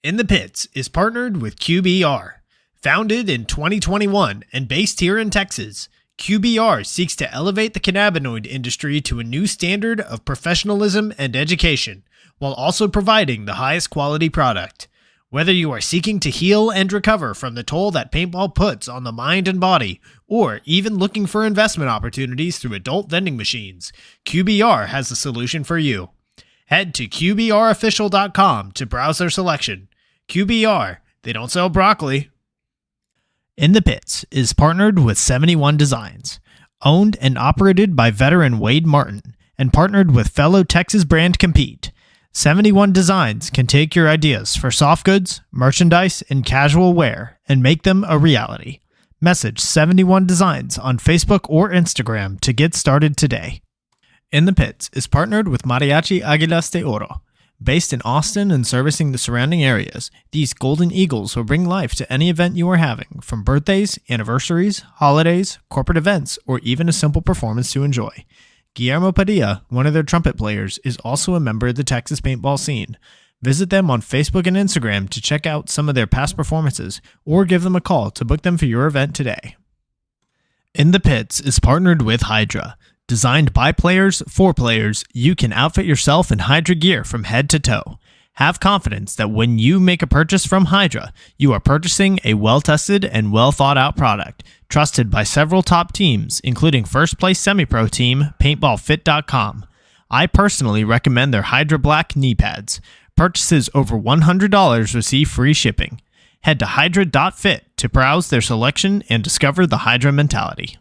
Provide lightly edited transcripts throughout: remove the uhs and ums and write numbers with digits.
In the Pits is partnered with QBR. Founded in 2021 and based here in Texas, QBR seeks to elevate the cannabinoid industry to a new standard of professionalism and education, while also providing the highest quality product. Whether you are seeking to heal and recover from the toll that paintball puts on the mind and body, or even looking for investment opportunities through adult vending machines, QBR has the solution for you. Head to QBRofficial.com to browse their selection. QBR, they don't sell broccoli. In the Pits is partnered with 71 Designs, owned and operated by veteran Wade Martin, and partnered with fellow Texas brand Compete. 71 Designs can take your ideas for soft goods, merchandise, and casual wear and make them a reality. Message 71 Designs on Facebook or Instagram to get started today. In the Pits is partnered with Mariachi Águilas de Oro. Based in Austin and servicing the surrounding areas, these Golden Eagles will bring life to any event you are having, from birthdays, anniversaries, holidays, corporate events, or even a simple performance to enjoy. Guillermo Padilla, one of their trumpet players, is also a member of the Texas paintball scene. Visit them on Facebook and Instagram to check out some of their past performances, or give them a call to book them for your event today. In the Pits is partnered with Hydra. Designed by players for players, you can outfit yourself in Hydra gear from head to toe. Have confidence that when you make a purchase from Hydra, you are purchasing a well-tested and well-thought-out product, trusted by several top teams, including first-place semi-pro team PaintballFit.com. I personally recommend their Hydra Black knee pads. Purchases over $100 receive free shipping. Head to hydra.fit to browse their selection and discover the Hydra mentality.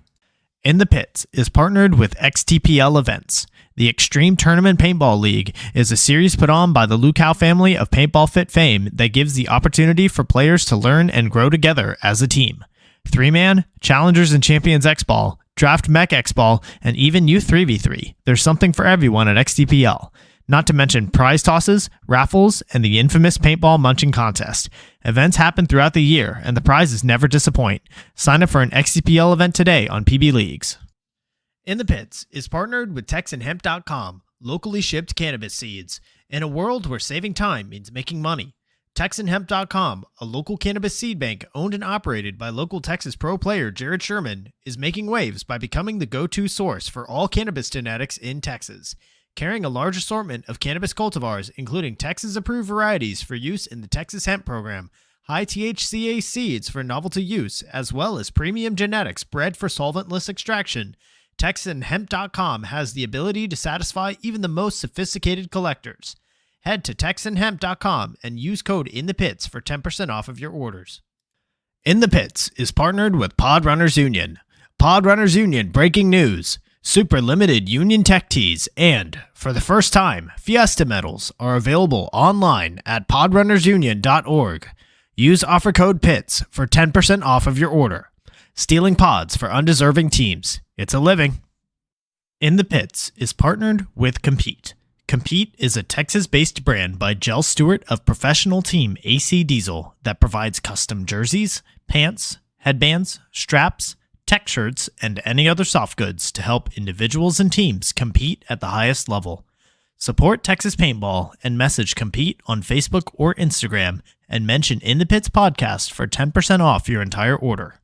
In the Pits is partnered with XTPL Events. The Extreme Tournament Paintball League is a series put on by the Lukow family of Paintball Fit fame that gives the opportunity for players to learn and grow together as a team. 3-man, Challengers and Champions X-Ball, Draft Mech X-Ball, and even Youth 3v3. There's something for everyone at XTPL. Not to mention prize tosses, raffles, and the infamous paintball munching contest. Events happen throughout the year, and the prizes never disappoint. Sign up for an XTPL event today on PB Leagues. In the Pits is partnered with TexanHemp.com, locally shipped cannabis seeds. In a world where saving time means making money, TexanHemp.com, a local cannabis seed bank owned and operated by local Texas pro player Jared Sherman, is making waves by becoming the go-to source for all cannabis genetics in Texas. Carrying a large assortment of cannabis cultivars, including Texas-approved varieties for use in the Texas Hemp Program, high THCA seeds for novelty use, as well as premium genetics bred for solventless extraction, TexanHemp.com has the ability to satisfy even the most sophisticated collectors. Head to TexanHemp.com and use code INTHEPITS for 10% off of your orders. In the Pits is partnered with Podrunners Union. Podrunners Union breaking news. Super limited Union Tech tees and, for the first time, Fiesta medals are available online at podrunnersunion.org. Use offer code PITS for 10% off of your order. Stealing pods for undeserving teams. It's a living. In the Pits is partnered with Compete. Compete is a Texas-based brand by Jell Stewart of professional team AC Diesel that provides custom jerseys, pants, headbands, straps, tech shirts, and any other soft goods to help individuals and teams compete at the highest level. Support Texas Paintball and message Compete on Facebook or Instagram and mention In the Pits Podcast for 10% off your entire order.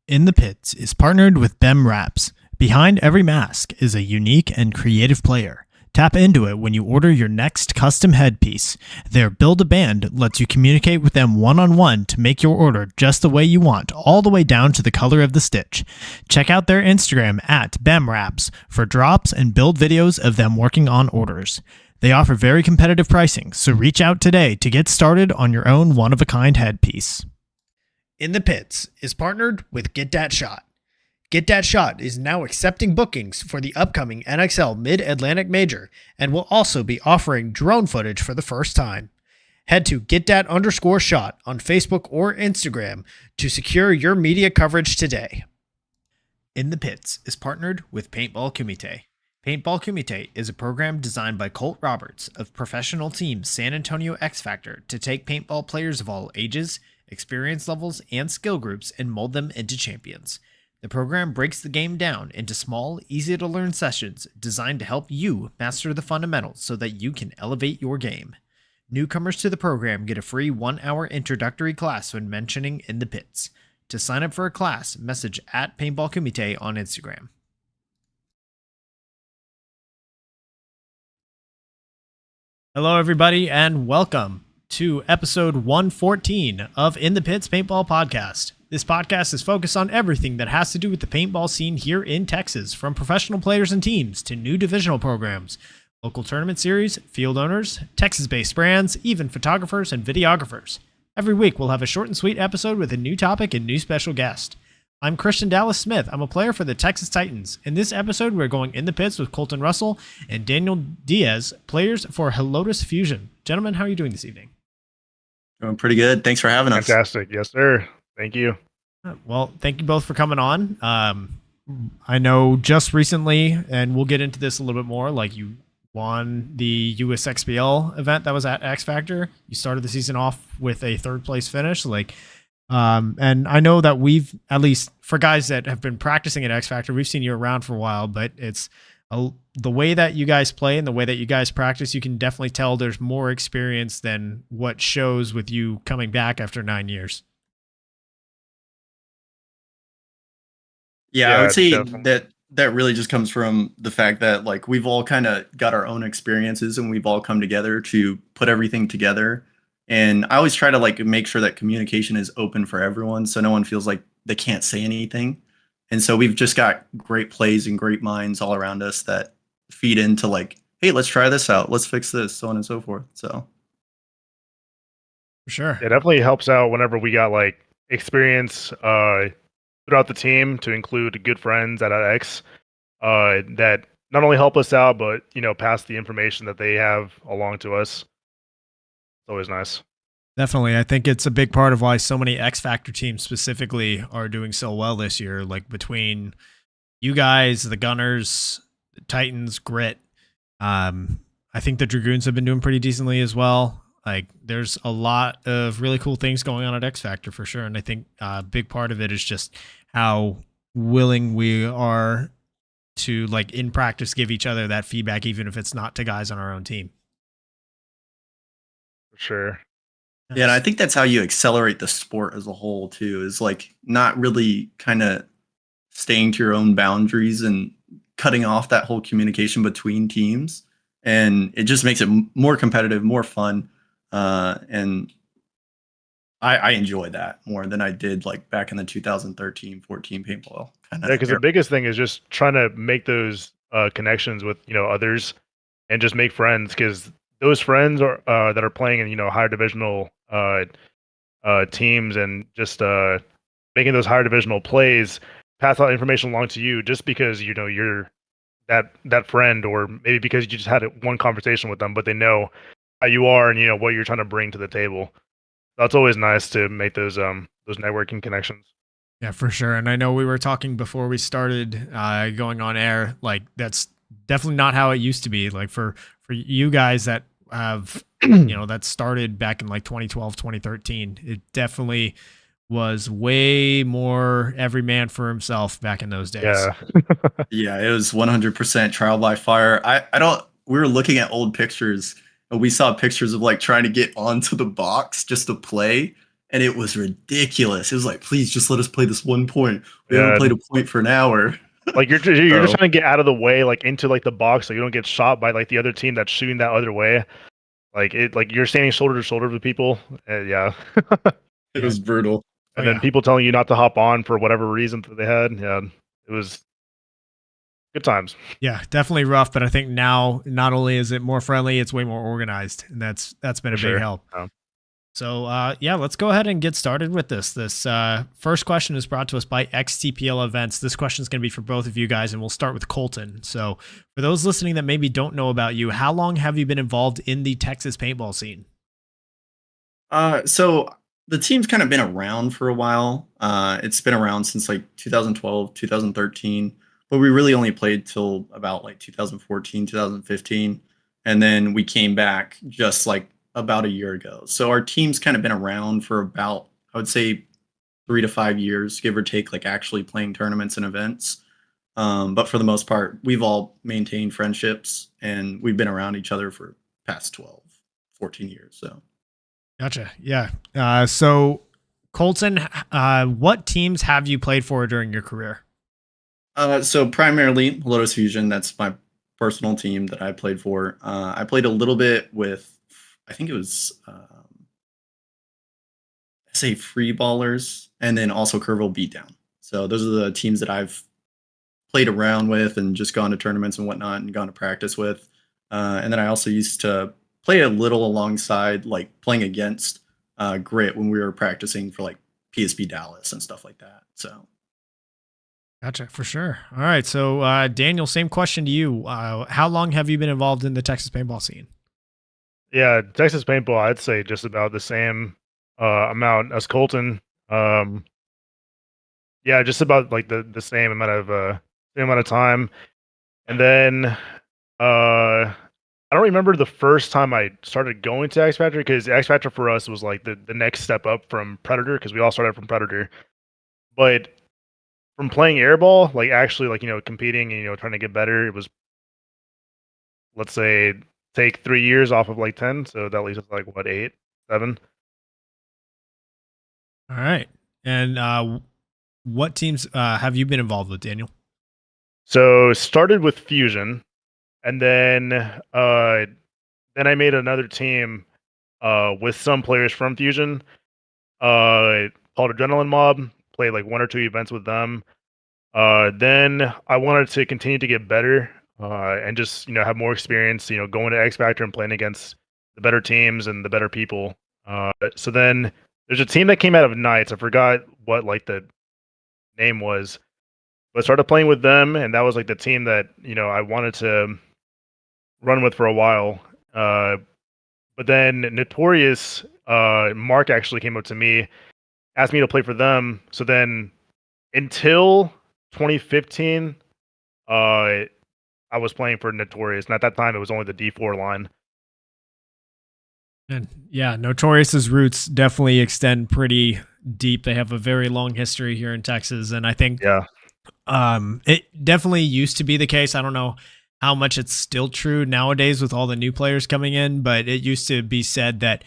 In the Pits is partnered with BEM Wraps. Behind every mask is a unique and creative player. Tap into it when you order your next custom headpiece. Their Build-A-Band lets you communicate with them one-on-one to make your order just the way you want, all the way down to the color of the stitch. Check out their Instagram at BEMWraps for drops and build videos of them working on orders. They offer very competitive pricing, so reach out today to get started on your own one-of-a-kind headpiece. In the Pits is partnered with Get Dat Shot. Get Dat Shot is now accepting bookings for the upcoming NXL Mid-Atlantic Major and will also be offering drone footage for the first time. Head to GetDat_shot on Facebook or Instagram to secure your media coverage today. In the Pits is partnered with Paintball Kumite. Paintball Kumite is a program designed by Colt Roberts of professional team San Antonio X Factor to take paintball players of all ages, experience levels, and skill groups and mold them into champions. The program breaks the game down into small, easy-to-learn sessions designed to help you master the fundamentals so that you can elevate your game. Newcomers to the program get a free 1-hour introductory class when mentioning In the Pits. To sign up for a class, message at Paintball Kumite on Instagram. Hello, everybody, and welcome to episode 114 of In the Pits Paintball Podcast. This podcast is focused on everything that has to do with the paintball scene here in Texas, from professional players and teams to new divisional programs, local tournament series, field owners, Texas-based brands, even photographers and videographers. Every week, we'll have a short and sweet episode with a new topic and new special guest. I'm Christian Dallas Smith. I'm a player for the Texas Titans. In this episode, we're going in the pits with Colton Russell and Daniel Diaz, players for Helotes Fuzion. Gentlemen, how are you doing this evening? Doing pretty good. Thanks for having us. Fantastic. Yes, sir. Thank you. Well, thank you both for coming on. I know just recently, and we'll get into this a little bit more, like you won the USXBL event that was at X Factor. You started the season off with a third place finish. And I know that we've, at least for guys that have been practicing at X Factor, we've seen you around for a while, but it's the way that you guys play and the way that you guys practice, you can definitely tell there's more experience than what shows with you coming back after 9 years. Yeah, I would say that really just comes from the fact that like we've all kind of got our own experiences and we've all come together to put everything together. And I always try to like make sure that communication is open for everyone so no one feels like they can't say anything. And so we've just got great plays and great minds all around us that feed into like, hey, let's try this out. Let's fix this, so on and so forth. So for sure. It definitely helps out whenever we got like experience throughout the team, to include good friends at X that not only help us out, but, you know, pass the information that they have along to us. It's always nice. Definitely. I think it's a big part of why so many X Factor teams specifically are doing so well this year. Like between you guys, the Gunners, the Titans, Grit. I think the Dragoons have been doing pretty decently as well. Like there's a lot of really cool things going on at X Factor for sure. And I think a big part of it is just how willing we are to, like, in practice, give each other that feedback, even if it's not to guys on our own team. For sure. yeah, and I think that's how you accelerate the sport as a whole too, is like not really kind of staying to your own boundaries and cutting off that whole communication between teams. And it just makes it more competitive, more fun. And I enjoy that more than I did like back in the 2013-14 paintball kind of. Yeah, because the biggest thing is just trying to make those connections with, you know, others and just make friends, because those friends are that are playing in, you know, higher divisional teams, and just making those higher divisional plays, pass out information along to you just because, you know, you're that friend, or maybe because you just had one conversation with them, but they know how you are and, you know, what you're trying to bring to the table. That's always nice to make those networking connections. Yeah, for sure. And I know we were talking before we started going on air, like that's definitely not how it used to be. Like for you guys that have, you know, that started back in like 2012, 2013, it definitely was way more every man for himself back in those days. Yeah. Yeah, it was 100% trial by fire. We were looking at old pictures and we saw pictures of like trying to get onto the box just to play. And it was ridiculous. It was like, please just let us play this one point. We haven't played a point for an hour. Like you're just trying to get out of the way, like into like the box, so you don't get shot by like the other team that's shooting that other way. Like you're standing shoulder to shoulder with people. Yeah. It was brutal. And then people telling you not to hop on for whatever reason that they had. Yeah, it was good times. Yeah, definitely rough. But I think now not only is it more friendly, it's way more organized, and that's been a big help. So yeah, let's go ahead and get started with this. This first question is brought to us by XTPL Events. This question is going to be for both of you guys, and we'll start with Colton. So for those listening that maybe don't know about you, how long have you been involved in the Texas paintball scene? So the team's kind of been around for a while. It's been around since like 2012, 2013, but we really only played till about like 2014, 2015. And then we came back just like about a year ago. So our team's kind of been around for about, I would say, 3 to 5 years, give or take, like actually playing tournaments and events. But for the most part, we've all maintained friendships and we've been around each other for past 12, 14 years. So Gotcha. Yeah. So Colton, what teams have you played for during your career? So primarily Helotes Fuzion. That's my personal team that I played for. I played a little bit with, I think it was, I say Free Ballers, and then also Curville Beatdown. So those are the teams that I've played around with and just gone to tournaments and whatnot and gone to practice with. And then I also used to play a little alongside, like playing against Grit when we were practicing for like PSP Dallas and stuff like that. So. Gotcha, for sure. All right. So, Daniel, same question to you. How long have you been involved in the Texas paintball scene? Yeah, Texas paintball, I'd say just about the same amount as Colton. Yeah, just about like the same amount of time. And then I don't remember the first time I started going to X Factor, because X Factor for us was like the next step up from Predator, because we all started from Predator. But from playing airball, like actually like, competing and, trying to get better, it was, let's say, take 3 years off of like 10. So that leaves us like what, 8, 7? All right. And what teams have you been involved with, Daniel? So started with Fusion, and then I made another team with some players from Fusion called Adrenaline Mob. Played like 1 or 2 events with them. Then I wanted to continue to get better and just have more experience. Going to X Factor and playing against the better teams and the better people. So then there's a team that came out of Knights. I forgot what like the name was, but I started playing with them, and that was like the team that I wanted to run with for a while. But then Notorious, Mark actually came up to me, asked me to play for them. So then until 2015, I was playing for Notorious, and at that time it was only the D4 line. And yeah, Notorious's roots definitely extend pretty deep. They have a very long history here in Texas, and I think it definitely used to be the case. I don't know how much it's still true nowadays with all the new players coming in, but it used to be said that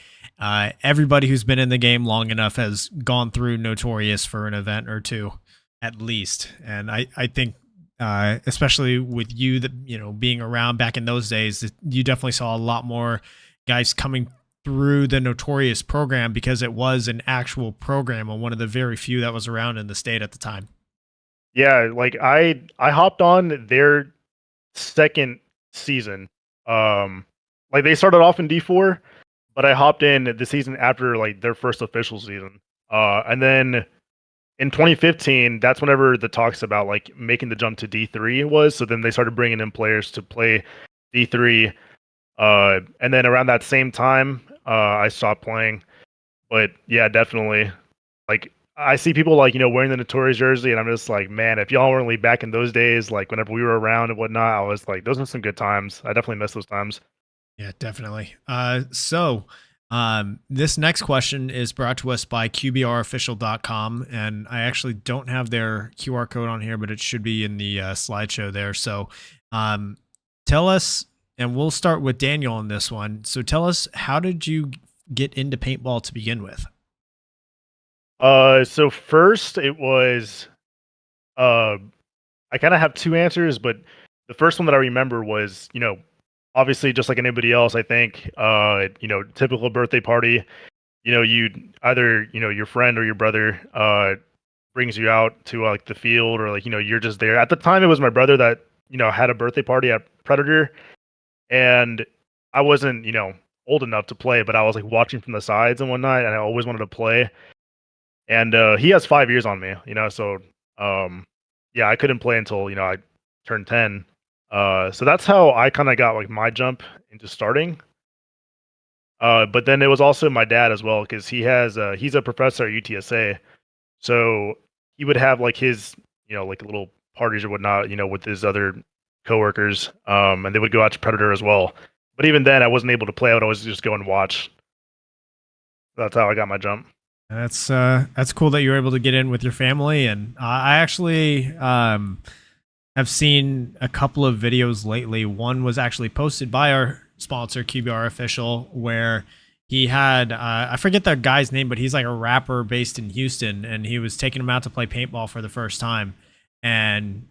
everybody who's been in the game long enough has gone through Notorious for an event or two at least. And I think especially with you, that being around back in those days, you definitely saw a lot more guys coming through the Notorious program, because it was an actual program and one of the very few that was around in the state at the time. Yeah, like I hopped on their second season. Like they started off in D4, but I hopped in the season after like their first official season. And then in 2015, that's whenever the talks about like making the jump to D3 was. So then they started bringing in players to play D3. And then around that same time, I stopped playing. But yeah, definitely. Like I see people like, wearing the Notorious jersey, and I'm just like, man, if y'all weren't like back in those days, like whenever we were around and whatnot, I was like, those were some good times. I definitely miss those times. Yeah, definitely. So this next question is brought to us by QBRofficial.com, and I actually don't have their QR code on here, but it should be in the slideshow there. So tell us, and we'll start with Daniel on this one. So tell us, how did you get into paintball to begin with? So first it was, I kind of have 2 answers, but the first one that I remember was, obviously just like anybody else, I think, typical birthday party, you either, your friend or your brother, brings you out to like the field, or like, you're just there. At the time, it was my brother that, had a birthday party at Predator, and I wasn't, old enough to play, but I was like watching from the sides and whatnot, and I always wanted to play. And he has 5 years on me, so yeah, I couldn't play until I turned 10. So that's how I kind of got like my jump into starting. But then it was also my dad as well, because he's a professor at UTSA, so he would have like his like little parties or whatnot, with his other coworkers, and they would go out to Predator as well. But even then, I wasn't able to play. I would always just go and watch. That's how I got my jump. That's cool that you were able to get in with your family. And I actually have seen a couple of videos lately. One was actually posted by our sponsor, QBR official, where he had I forget the guy's name, but he's like a rapper based in Houston, and he was taking him out to play paintball for the first time, and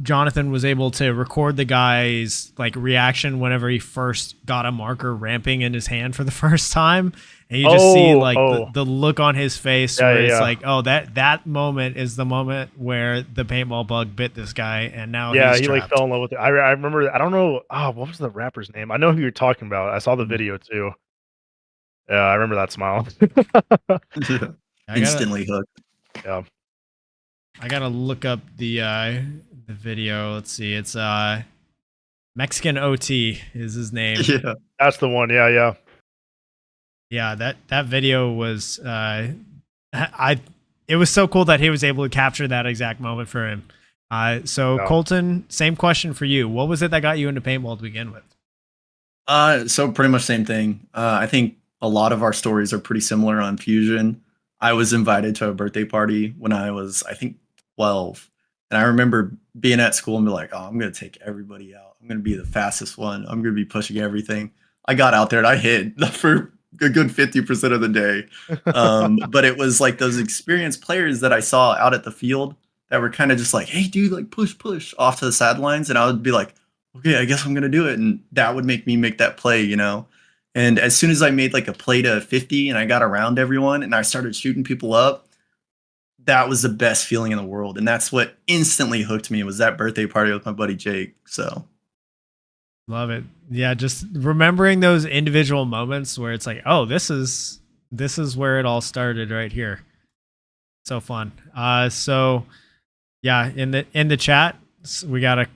Jonathan was able to record the guy's like reaction whenever he first got a marker ramping in his hand for the first time, and you just see like the look on his face where it's like, oh, that moment is the moment where the paintball bug bit this guy, and now he's he trapped. like fell in love with it. I remember. I don't know. What was the rapper's name? I know who you're talking about. I saw the video too. Yeah, I remember that smile. Instantly hooked. Yeah. I gotta look up the video. Let's see. It's Mexican OT is his name. Yeah, that's the one. Yeah. That video was it was so cool that he was able to capture that exact moment for him. Colton, same question for you. What was it that got you into paintball to begin with? So pretty much same thing. I think a lot of our stories are pretty similar on Fuzion. I was invited to a birthday party when I was, I think, 12. And I remember being at school and be like, oh, I'm going to take everybody out. I'm going to be the fastest one. I'm going to be pushing everything. I got out there and I hit for a good 50% of the day. But it was like those experienced players that I saw out at the field that were kind of just like, hey, dude, like push off to the sidelines. And I would be like, okay, I guess I'm going to do it. And that would make me make that play, you know? And as soon as I made like a play to 50 and I got around everyone and I started shooting people up, that was the best feeling in the world. And that's what instantly hooked me, was that birthday party with my buddy Jake. So love it. Yeah, just remembering those individual moments where it's like, oh, this is where it all started right here. So fun. So yeah, in the chat, we got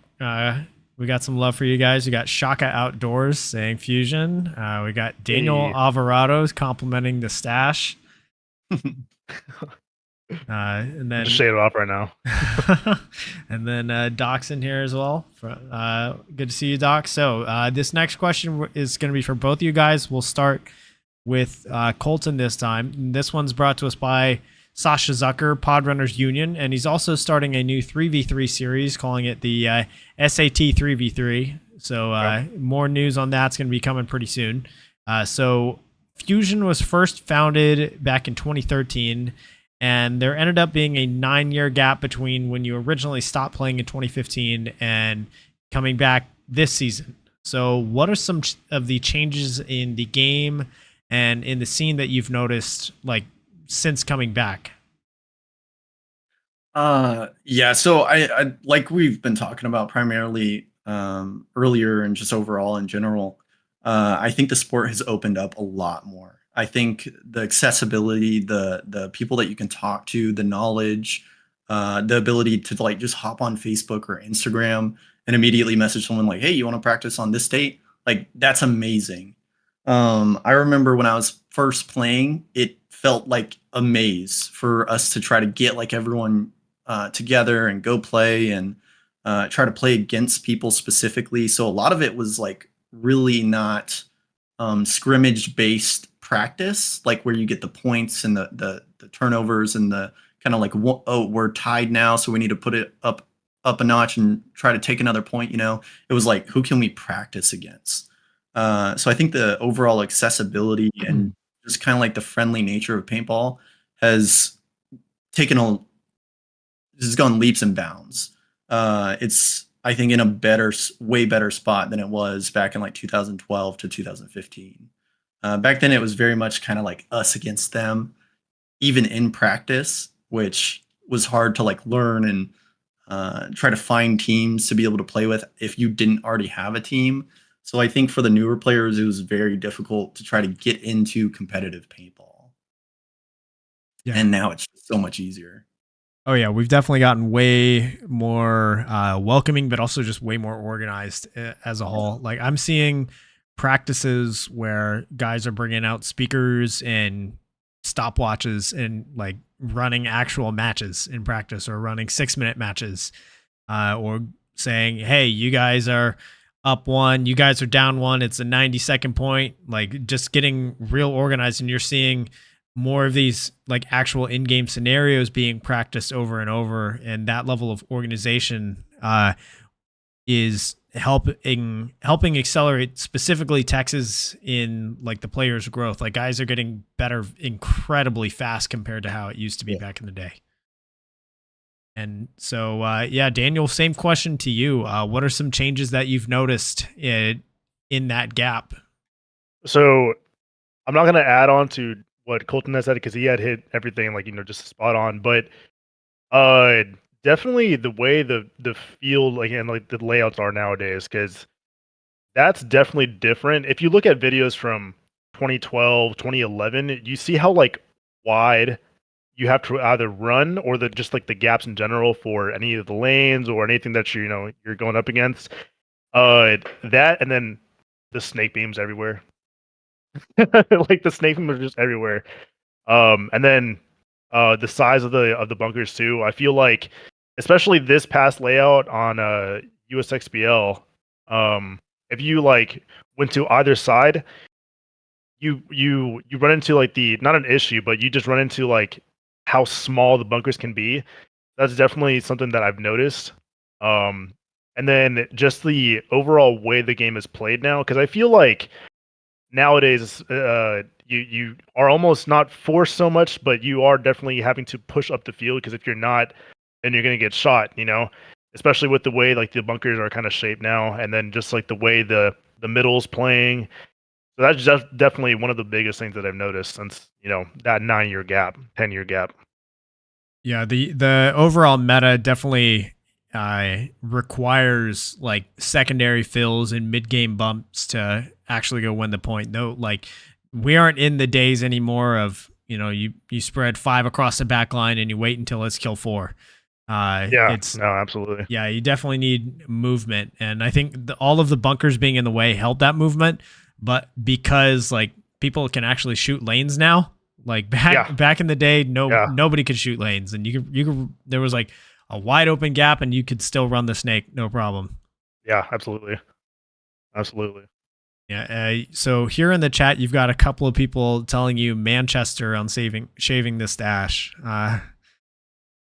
some love for you guys. We got Shaka Outdoors saying Fuzion. We got Daniel Alvarado's complimenting the stash. And then just shade it off right now. And then Doc's in here as well. Good to see you, Doc. So this next question is going to be for both of you guys. We'll start with Colton this time. This one's brought to us by Sasha Zucker, Podrunners Union, and he's also starting a new 3v3 series, calling it the SAT 3v3. So more news on that's going to be coming pretty soon. So Fuzion was first founded back in 2013, and there ended up being a 9-year gap between when you originally stopped playing in 2015 and coming back this season. So what are some of the changes in the game and in the scene that you've noticed, like, since coming back? Yeah, so I like we've been talking about primarily earlier and just overall in general, I think the sport has opened up a lot more. I think the accessibility, the people that you can talk to, the knowledge, the ability to like just hop on Facebook or Instagram and immediately message someone like, hey, you want to practice on this date? Like, that's amazing. I remember when I was first playing, it felt like a maze for us to try to get like everyone together and go play and try to play against people specifically. So a lot of it was like really not scrimmage based practice, like where you get the points and the turnovers and the kind of like, oh, we're tied now, so we need to put it up a notch and try to take another point. You know, it was like, who can we practice against? So I think the overall accessibility and just kind of like the friendly nature of paintball has gone leaps and bounds. It's, I think, in a way better spot than it was back in like 2012 to 2015. Back then it was very much kind of like us against them, even in practice, which was hard to like learn and try to find teams to be able to play with if you didn't already have a team. So I think for the newer players, it was very difficult to try to get into competitive paintball. Yeah. And now it's so much easier. Oh yeah, we've definitely gotten way more welcoming, but also just way more organized as a whole. Like, I'm seeing practices where guys are bringing out speakers and stopwatches and like running actual matches in practice, or running 6-minute matches, or saying, hey, you guys are up 1, you guys are down 1, it's a 90-second point. Like, just getting real organized, and you're seeing more of these like actual in-game scenarios being practiced over and over, and that level of organization is helping accelerate specifically Texas in like the players' growth. Like guys are getting better incredibly fast compared to how it used to be back in the day. And so, Daniel, same question to you. What are some changes that you've noticed in that gap? So I'm not going to add on to what Colton has said because he had hit everything like, just spot on. But definitely the way the field like and like the layouts are nowadays, because that's definitely different. If you look at videos from 2012, 2011, you see how like wide you have to either run or just like the gaps in general for any of the lanes or anything that you're going up against. That and then the snake beams everywhere. Like the snake beams are just everywhere. And then the size of the bunkers too. I feel like, especially this past layout on USXBL, if you like went to either side, you run into like the not an issue, but you just run into like how small the bunkers can be. That's definitely something that I've noticed. And then just the overall way the game is played now, because I feel like nowadays you are almost not forced so much, but you are definitely having to push up the field, because if you're not, then you're going to get shot, especially with the way like the bunkers are kind of shaped now, and then just like the way the middle's playing. So that's just definitely one of the biggest things that I've noticed since, that 9-year gap, 10-year gap. Yeah, the overall meta definitely requires like secondary fills and mid-game bumps to actually go win the point. Though, like we aren't in the days anymore of, you spread 5 across the back line and you wait until it's kill 4. Absolutely. Yeah, you definitely need movement. And I think all of the bunkers being in the way helped that movement. But because like people can actually shoot lanes now, like back in the day, nobody could shoot lanes, and you could there was like a wide open gap and you could still run the snake, no problem. Yeah, absolutely. Yeah. So here in the chat, you've got a couple of people telling you Manchester on shaving the stash.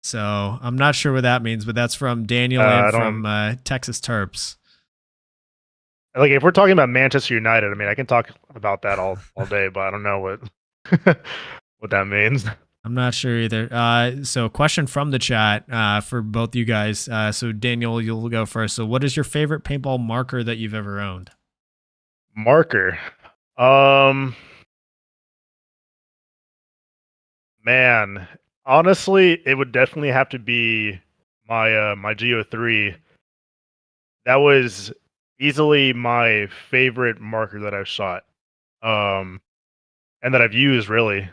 So I'm not sure what that means, but that's from Daniel and from Texas Terps. Like if we're talking about Manchester United, I mean, I can talk about that all day, but I don't know what that means. I'm not sure either. So question from the chat for both you guys. So Daniel, you'll go first. So what is your favorite paintball marker that you've ever owned? Marker. Man, honestly, it would definitely have to be my my Geo3. That was easily my favorite marker that I've shot. And that I've used really.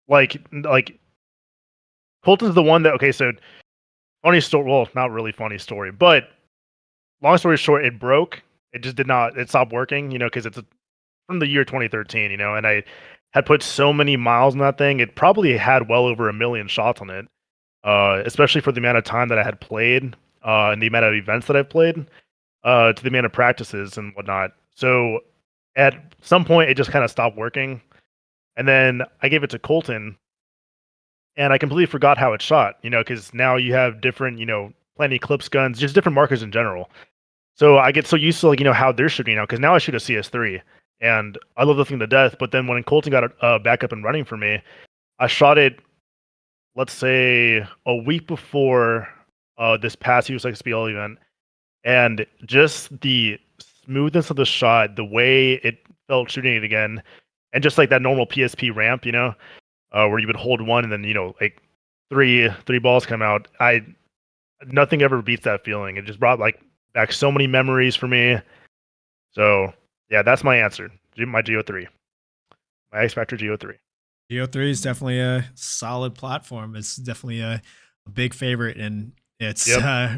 Like Colton's the one that, okay, so funny story, well, not really funny story, but long story short, it broke. It just it stopped working, because it's from the year 2013, and I had put so many miles in that thing. It probably had well over 1 million shots on it, especially for the amount of time that I had played, and the amount of events that I've played, to the amount of practices and whatnot. So at some point, it just kind of stopped working. And then I gave it to Colton, and I completely forgot how it shot, because now you have different, plenty clips guns, just different markers in general. So I get so used to like, how they're shooting now, because now I shoot a CS3, and I love the thing to death. But then when Colton got it back up and running for me, I shot it, let's say, a week before this past USXBL event, and just the smoothness of the shot, the way it felt shooting it again, and just like that normal PSP ramp, where you would hold one and then, like three balls come out. Nothing ever beats that feeling. It just brought like back so many memories for me. So yeah, that's my answer. My Geo3, my X Factor Geo3. Geo3 is definitely a solid platform. It's definitely a big favorite, and it's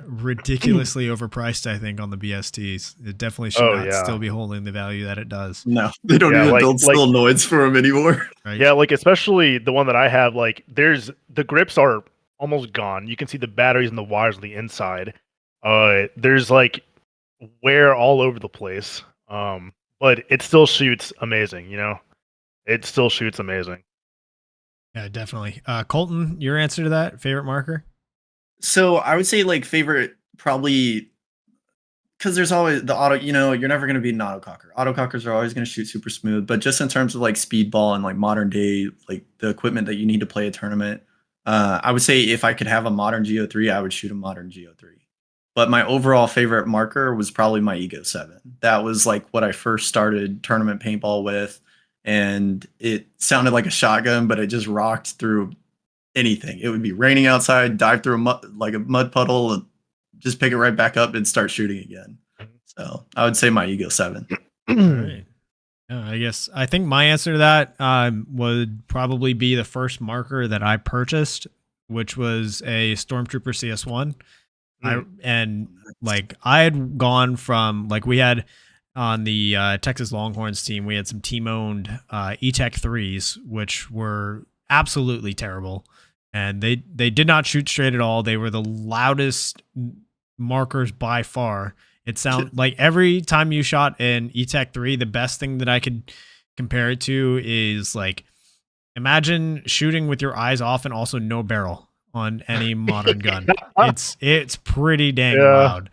ridiculously overpriced, I think, on the BSTs. It definitely should not still be holding the value that it does. No, they don't even build solenoids for them anymore. Right? Yeah, like especially the one that I have, like the grips are almost gone. You can see the batteries and the wires on the inside. There's like wear all over the place. But it still shoots amazing, It still shoots amazing. Yeah, definitely. Colton, your answer to that, favorite marker? So I would say like favorite, probably because there's always the auto, you're never going to beat an autococker. Autocockers are always going to shoot super smooth, but just in terms of like speedball and like modern day, like the equipment that you need to play a tournament, I would say if I could have a modern GO3, I would shoot a modern GO3. But my overall favorite marker was probably my Ego 7. That was like what I first started tournament paintball with, and it sounded like a shotgun, but it just rocked through anything. It would be raining outside, dive through like a mud puddle, and just pick it right back up and start shooting again. So I would say my Ego 7. All right. I think my answer to that would probably be the first marker that I purchased, which was a Stormtrooper CS1. I had gone from like we had on the Texas Longhorns team, we had some team-owned E-Tech 3s, which were absolutely terrible. And they did not shoot straight at all. They were the loudest markers by far. It sounded like every time you shot an E-Tech 3, the best thing that I could compare it to is like, imagine shooting with your eyes off and also no barrel on any modern gun. It's pretty dang loud.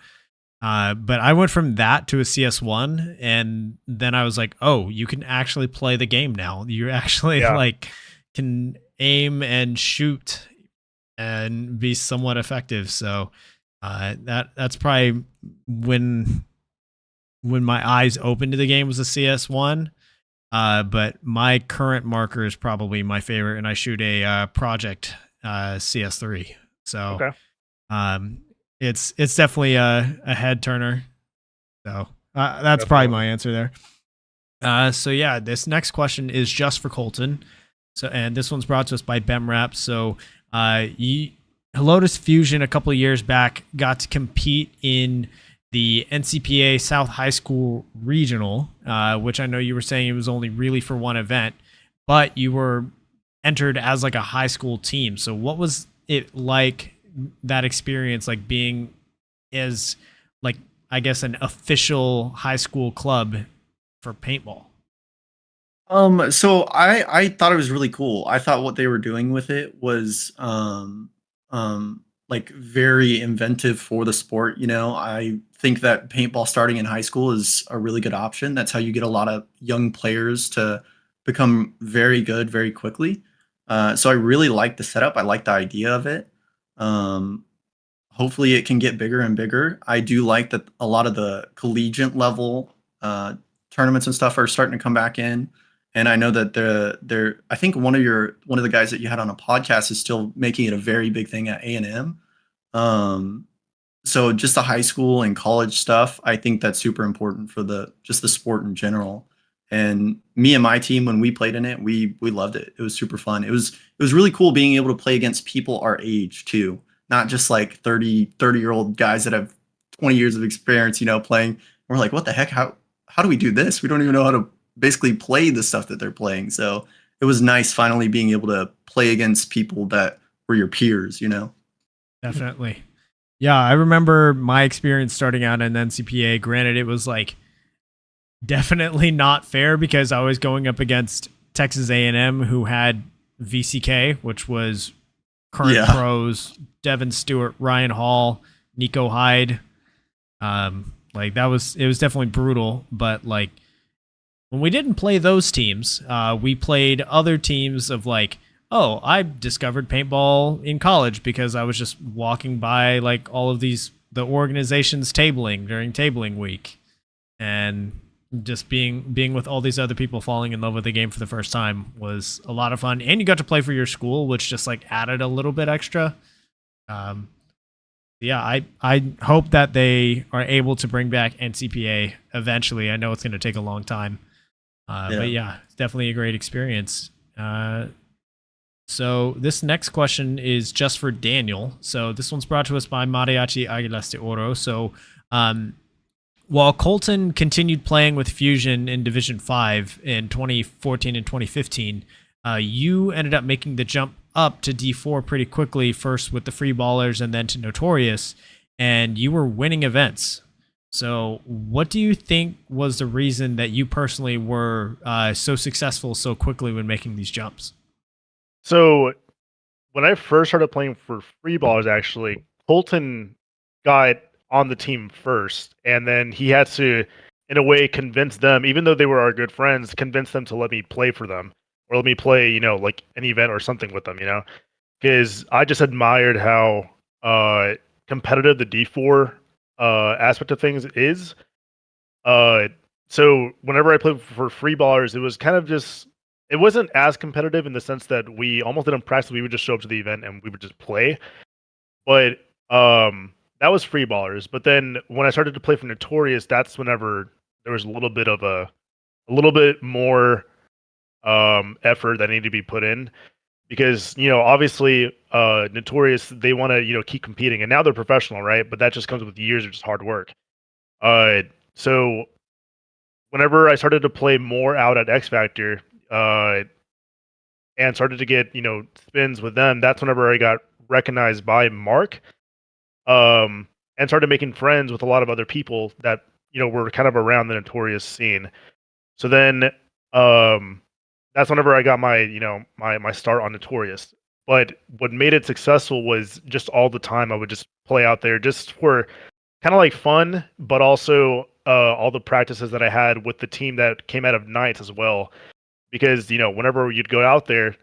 But I went from that to a CS1, and then I was like, oh, you can actually play the game now. You actually like can aim and shoot and be somewhat effective. So that's probably when my eyes opened to the game was a CS1. But my current marker is probably my favorite, and I shoot a Project CS3. So it's definitely a head turner. So that's probably my answer there. So yeah, this next question is just for Colton. So, and this one's brought to us by BEMRAP. So Helotes Fuzion a couple of years back got to compete in the NCPA South High School Regional, which I know you were saying it was only really for one event, but you were entered as like a high school team. So what was it like, that experience, like being as like, I guess, an official high school club for paintball? So I thought it was really cool. I thought what they were doing with it was like very inventive for the sport. I think that paintball starting in high school is a really good option. That's how you get a lot of young players to become very good very quickly. So I really like the setup. I like the idea of it. Hopefully it can get bigger and bigger. I do like that a lot of the collegiate level tournaments and stuff are starting to come back in. And I know that I think one of the guys that you had on a podcast is still making it a very big thing at A&M. So just the high school and college stuff, I think that's super important for just the sport in general. And me and my team, when we played in it, we loved it. It was super fun. It was really cool being able to play against people our age too, not just like 30-year-old guys that have 20 years of experience, playing. We're like, what the heck? How do we do this? We don't even know how to basically play the stuff that they're playing. So it was nice finally being able to play against people that were your peers, Definitely. Yeah, I remember my experience starting out in NCPA. Granted, it was like definitely not fair because I was going up against Texas A&M, who had VCK, which was current pros, Devin Stewart, Ryan Hall, Nico Hyde. It was definitely brutal, but like when we didn't play those teams, we played other teams of like, oh, I discovered paintball in college because I was just walking by like all of the organizations tabling during tabling week, and just being with all these other people falling in love with the game for the first time was a lot of fun. And you got to play for your school, which just like added a little bit extra. I hope that they are able to bring back NCPA eventually. I know it's going to take a long time. But yeah, it's definitely a great experience. So this next question is just for Daniel. So this one's brought to us by Mariachi Águilas de Oro. So while Colton continued playing with Fuzion in Division 5 in 2014 and 2015, you ended up making the jump up to D4 pretty quickly, first with the Free Ballers and then to Notorious, and you were winning events. So what do you think was the reason that you personally were so successful so quickly when making these jumps? So when I first started playing for Free Ballers, actually, Colton got on the team first, and then he had to, in a way, convince them, even though they were our good friends, convince them to let me play for them or let me play, like an event or something with them, because I just admired how competitive the D4 aspect of things is. So whenever I played for free ballers, it was kind of just, it wasn't as competitive in the sense that we almost didn't practice. We would just show up to the event and we would just play. But that was free ballers. But then when I started to play for Notorious, that's whenever there was a little bit more effort that needed to be put in, because obviously Notorious, they want to keep competing, and now they're professional, right? But that just comes with years of just hard work. So whenever I started to play more out at X Factor, and started to get spins with them, that's whenever I got recognized by Mark, and started making friends with a lot of other people that were kind of around the Notorious scene. So then that's whenever I got my my start on Notorious. But what made it successful was just all the time I would just play out there just for kind of like fun, but also all the practices that I had with the team that came out of Knights as well. Because whenever you'd go out there,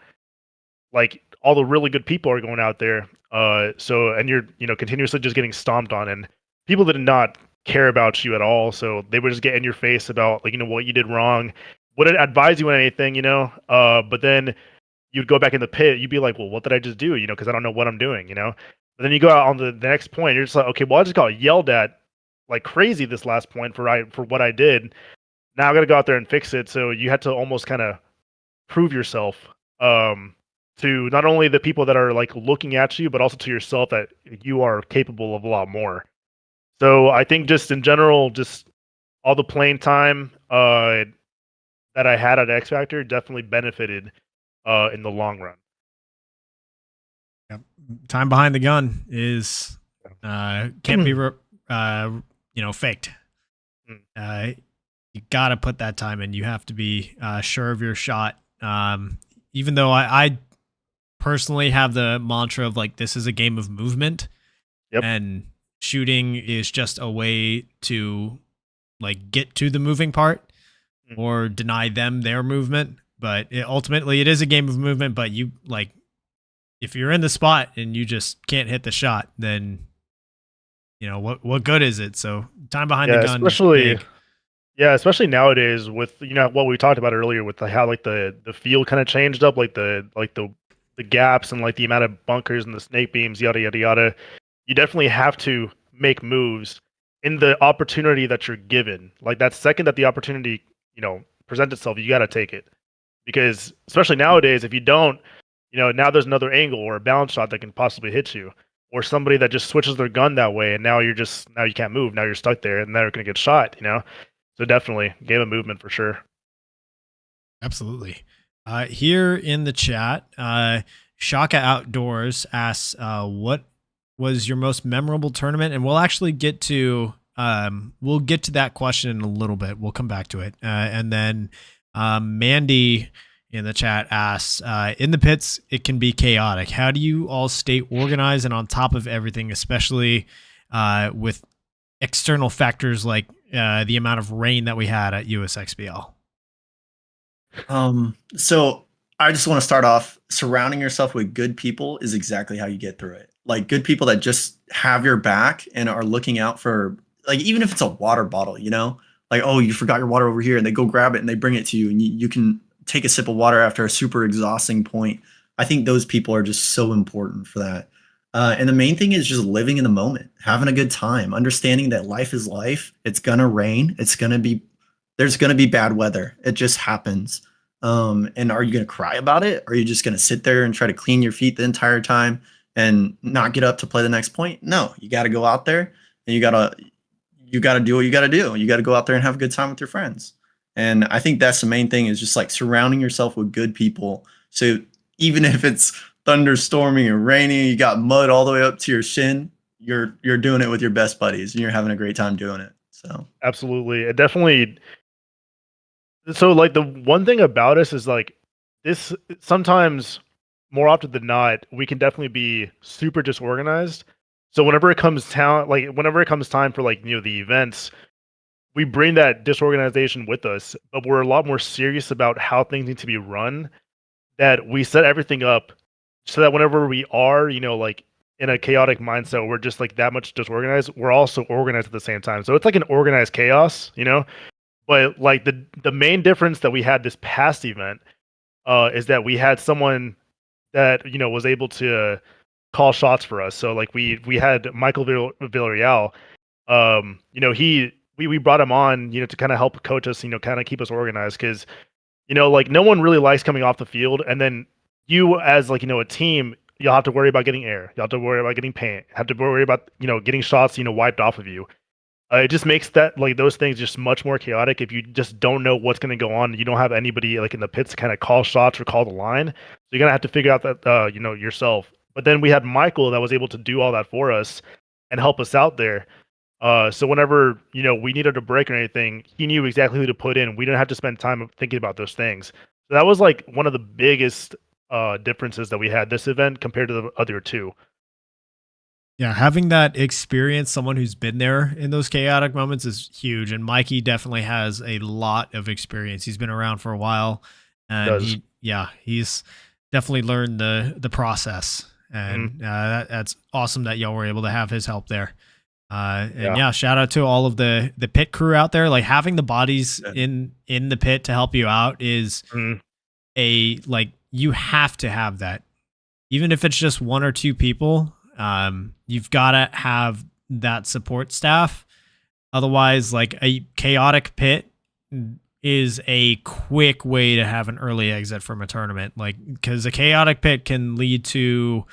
like all the really good people are going out there, and you're continuously just getting stomped on, and people did not care about you at all. So they would just get in your face about like what you did wrong, wouldn't advise you on anything, but then you'd go back in the pit, you'd be like, well, what did I just do? Because I don't know what I'm doing, But then you go out on the next point, you're just like, okay, well, I just got yelled at like crazy this last point for what I did. Now I got to go out there and fix it. So you had to almost kind of prove yourself to not only the people that are like looking at you, but also to yourself that you are capable of a lot more. So I think just in general, just all the playing time that I had at X Factor definitely benefited in the long run. Yep. Time behind the gun is can't be faked. You got to put that time in. You have to be sure of your shot. Even though I personally have the mantra of like, this is a game of movement. Yep. And shooting is just a way to like get to the moving part or deny them their movement. But ultimately it is a game of movement, but you like, if you're in the spot and you just can't hit the shot, then what good is it? So time behind the gun, especially nowadays with what we talked about earlier with how like the field kind of changed up, like the gaps and like the amount of bunkers and the snake beams, yada yada yada. You definitely have to make moves in the opportunity that you're given. Like that second that the opportunity presents itself, you got to take it, because especially nowadays, if you don't, now there's another angle or a balance shot that can possibly hit you, or somebody that just switches their gun that way, and now you can't move. Now you're stuck there, and they're going to get shot. So definitely game of movement for sure. Absolutely. Here in the chat, Shaka Outdoors asks, "What was your most memorable tournament?" And we'll actually get to that question in a little bit. We'll come back to it, and then Mandy in the chat asks, in the pits, it can be chaotic. How do you all stay organized and on top of everything, especially with external factors like the amount of rain that we had at USXBL? So I just want to start off, surrounding yourself with good people is exactly how you get through it. Like good people that just have your back and are looking out for, like, even if it's a water bottle, like, oh, you forgot your water over here, and they go grab it and they bring it to you, and you can take a sip of water after a super exhausting point. I think those people are just so important for that. And the main thing is just living in the moment, having a good time, understanding that life is life. It's going to rain. There's going to be bad weather. It just happens. And are you going to cry about it? Or are you just going to sit there and try to clean your feet the entire time and not get up to play the next point? No, you got to go out there and you got to do what you got to do. You got to go out there and have a good time with your friends. And I think that's the main thing, is just like surrounding yourself with good people. So even if it's thunderstorming and raining, you got mud all the way up to your shin, you're doing it with your best buddies and you're having a great time doing it. So absolutely. It definitely. So like the one thing about us is like this, sometimes more often than not, we can definitely be super disorganized, So whenever it comes time for like the events, we bring that disorganization with us, but we're a lot more serious about how things need to be run. That we set everything up so that whenever we are, like in a chaotic mindset, we're just like that much disorganized. We're also organized at the same time. So it's like an organized chaos. But like the main difference that we had this past event is that we had someone that was able to call shots for us. So like we had Michael Villarreal. We brought him on, to kind of help coach us, kind of keep us organized because like no one really likes coming off the field and then you as like a team, you'll have to worry about getting air, you'll have to worry about getting paint, have to worry about getting shots wiped off of you. It just makes that like those things just much more chaotic if you just don't know what's going to go on. You don't have anybody like in the pits to kind of call shots or call the line. So you're gonna have to figure out that yourself. But then we had Michael that was able to do all that for us and help us out there. So whenever we needed a break or anything, he knew exactly who to put in. We didn't have to spend time thinking about those things. So that was like one of the biggest differences that we had this event compared to the other two. Yeah, having that experience, someone who's been there in those chaotic moments is huge. And Mikey definitely has a lot of experience. He's been around for a while, and he's definitely learned the process. And that's awesome that y'all were able to have his help there. Shout out to all of the pit crew out there. Like having the bodies in the pit to help you out is you have to have that. Even if it's just one or two people, you've got to have that support staff. Otherwise, like a chaotic pit is a quick way to have an early exit from a tournament. Like, because a chaotic pit can lead to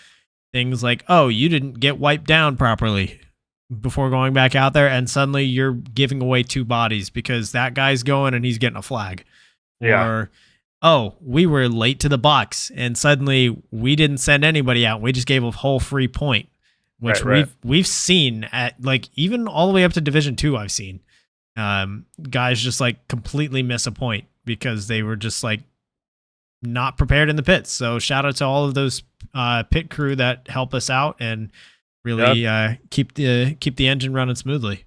things like, oh, you didn't get wiped down properly before going back out there, and suddenly you're giving away two bodies because that guy's going and he's getting a flag. Yeah. Or, oh, we were late to the box and suddenly we didn't send anybody out. We just gave a whole free point, which we've seen at like even all the way up to Division 2. I've seen guys just like completely miss a point because they were just like not prepared in the pits. So shout out to all of those pit crew that help us out and really keep the engine running smoothly.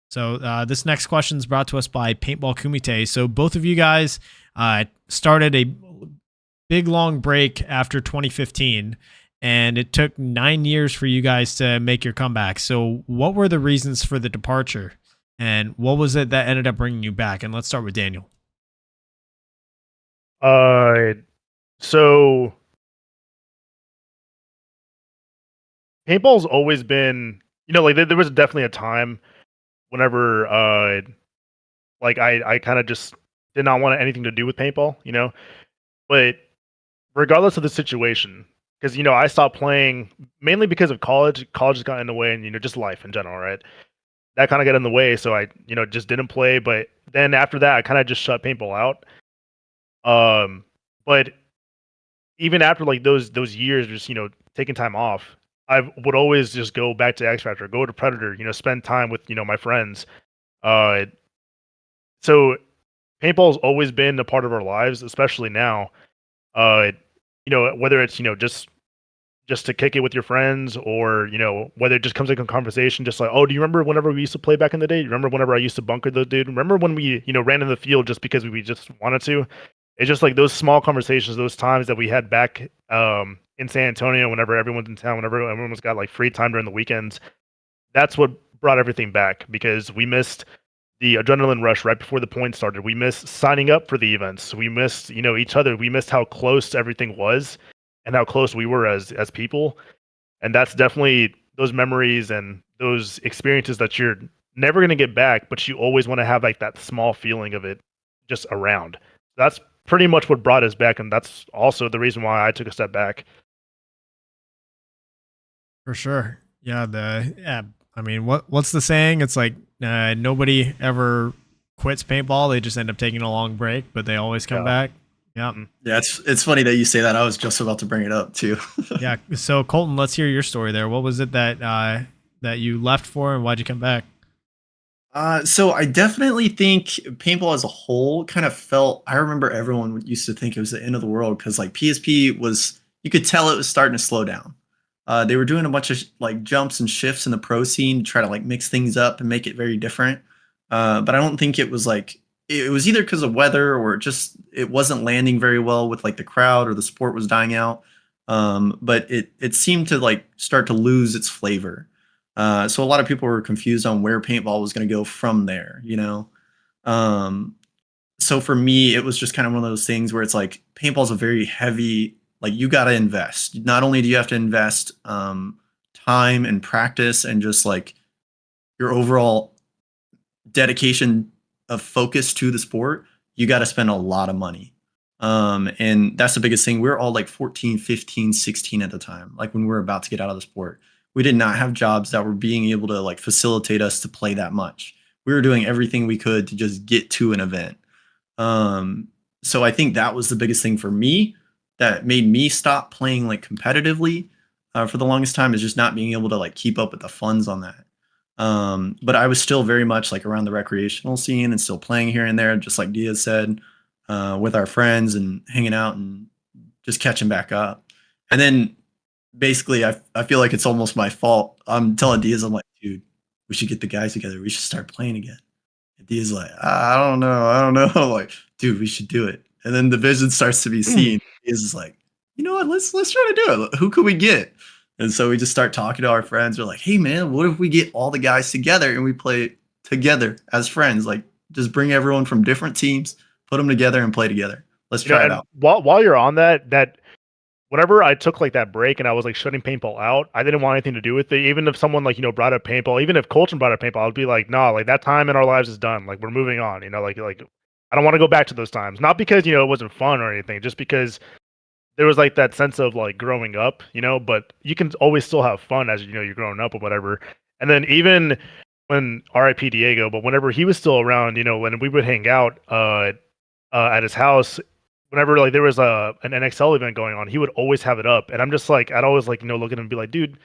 So this next question is brought to us by Paintball Kumite. So both of you guys started a big long break after 2015, and it took 9 years for you guys to make your comeback. So what were the reasons for the departure, and what was it that ended up bringing you back? And let's start with Daniel. So paintball's always been, like there was definitely a time whenever I kind of just did not want anything to do with paintball, but regardless of the situation, because I stopped playing mainly because of college has gotten in the way, and just life in general, right? That kind of got in the way, so I just didn't play. But then after that, I kind of just shut paintball out. But even after like those years, just taking time off, I would always just go back to X Factor, go to Predator, spend time with my friends. So paintball's always been a part of our lives, especially now. Whether it's just to kick it with your friends, or whether it just comes like a conversation, just like, oh, do you remember whenever we used to play back in the day? You remember whenever I used to bunker the dude? Remember when we ran in the field just because we just wanted to? It's just like those small conversations, those times that we had back in San Antonio, whenever everyone's in town, whenever everyone's got like free time during the weekends. That's what brought everything back, because we missed the adrenaline rush right before the points started. We missed signing up for the events. We missed, each other. We missed how close everything was and how close we were as people. And that's definitely those memories and those experiences that you're never going to get back, but you always want to have like that small feeling of it just around. That's pretty much what brought us back, and that's also the reason why I took a step back. For sure. Yeah, I mean, what's the saying? It's like nobody ever quits paintball. They just end up taking a long break, but they always come back. Yeah. Yeah, it's funny that you say that. I was just about to bring it up too. Yeah. So Colton, let's hear your story there. What was it that you left for, and why'd you come back? So I definitely think paintball as a whole kind of felt, I remember everyone used to think it was the end of the world because like PSP was, you could tell it was starting to slow down. They were doing a bunch of like jumps and shifts in the pro scene to try to like mix things up and make it very different. But I don't think it was like it was either because of weather or just it wasn't landing very well with like the crowd or the sport was dying out. But it seemed to like start to lose its flavor. So a lot of people were confused on where paintball was going to go from there, you know. Um, so for me, it was just kind of one of those things where it's like paintball's a very heavy, like you got to invest. Not only do you have to invest time and practice and just like your overall dedication of focus to the sport, you got to spend a lot of money. And that's the biggest thing. We're all like 14, 15, 16 at the time, like when we were about to get out of the sport. We did not have jobs that were being able to like facilitate us to play that much. We were doing everything we could to just get to an event. So I think that was the biggest thing for me that made me stop playing like competitively for the longest time, is just not being able to like keep up with the funds on that. But I was still very much like around the recreational scene and still playing here and there, just like Diaz said, with our friends and hanging out and just catching back up. And then basically I feel like it's almost my fault. I'm telling Diaz, I'm like, dude, we should get the guys together. We should start playing again. And Diaz like, I don't know. I don't know. Like, dude, we should do it. And then the vision starts to be seen. Diaz is like, you know what? Let's try to do it. Who could we get? And so we just start talking to our friends. We're like, hey man, what if we get all the guys together and we play together as friends? Like, just bring everyone from different teams, put them together and play together. Let's try it out. While you're on that whenever I took like that break and I was like shutting paintball out, I didn't want anything to do with it. Even if someone like, brought up paintball, even if Colton brought up paintball, I'd be like, nah, like that time in our lives is done. Like we're moving on, like I don't want to go back to those times. Not because, it wasn't fun or anything, just because there was like that sense of like growing up, but you can always still have fun as you're growing up or whatever. And then even when RIP Diego, but whenever he was still around, when we would hang out at his house, whenever like there was an NXL event going on, he would always have it up. And I'm just like, I'd always like, look at him and be like, dude,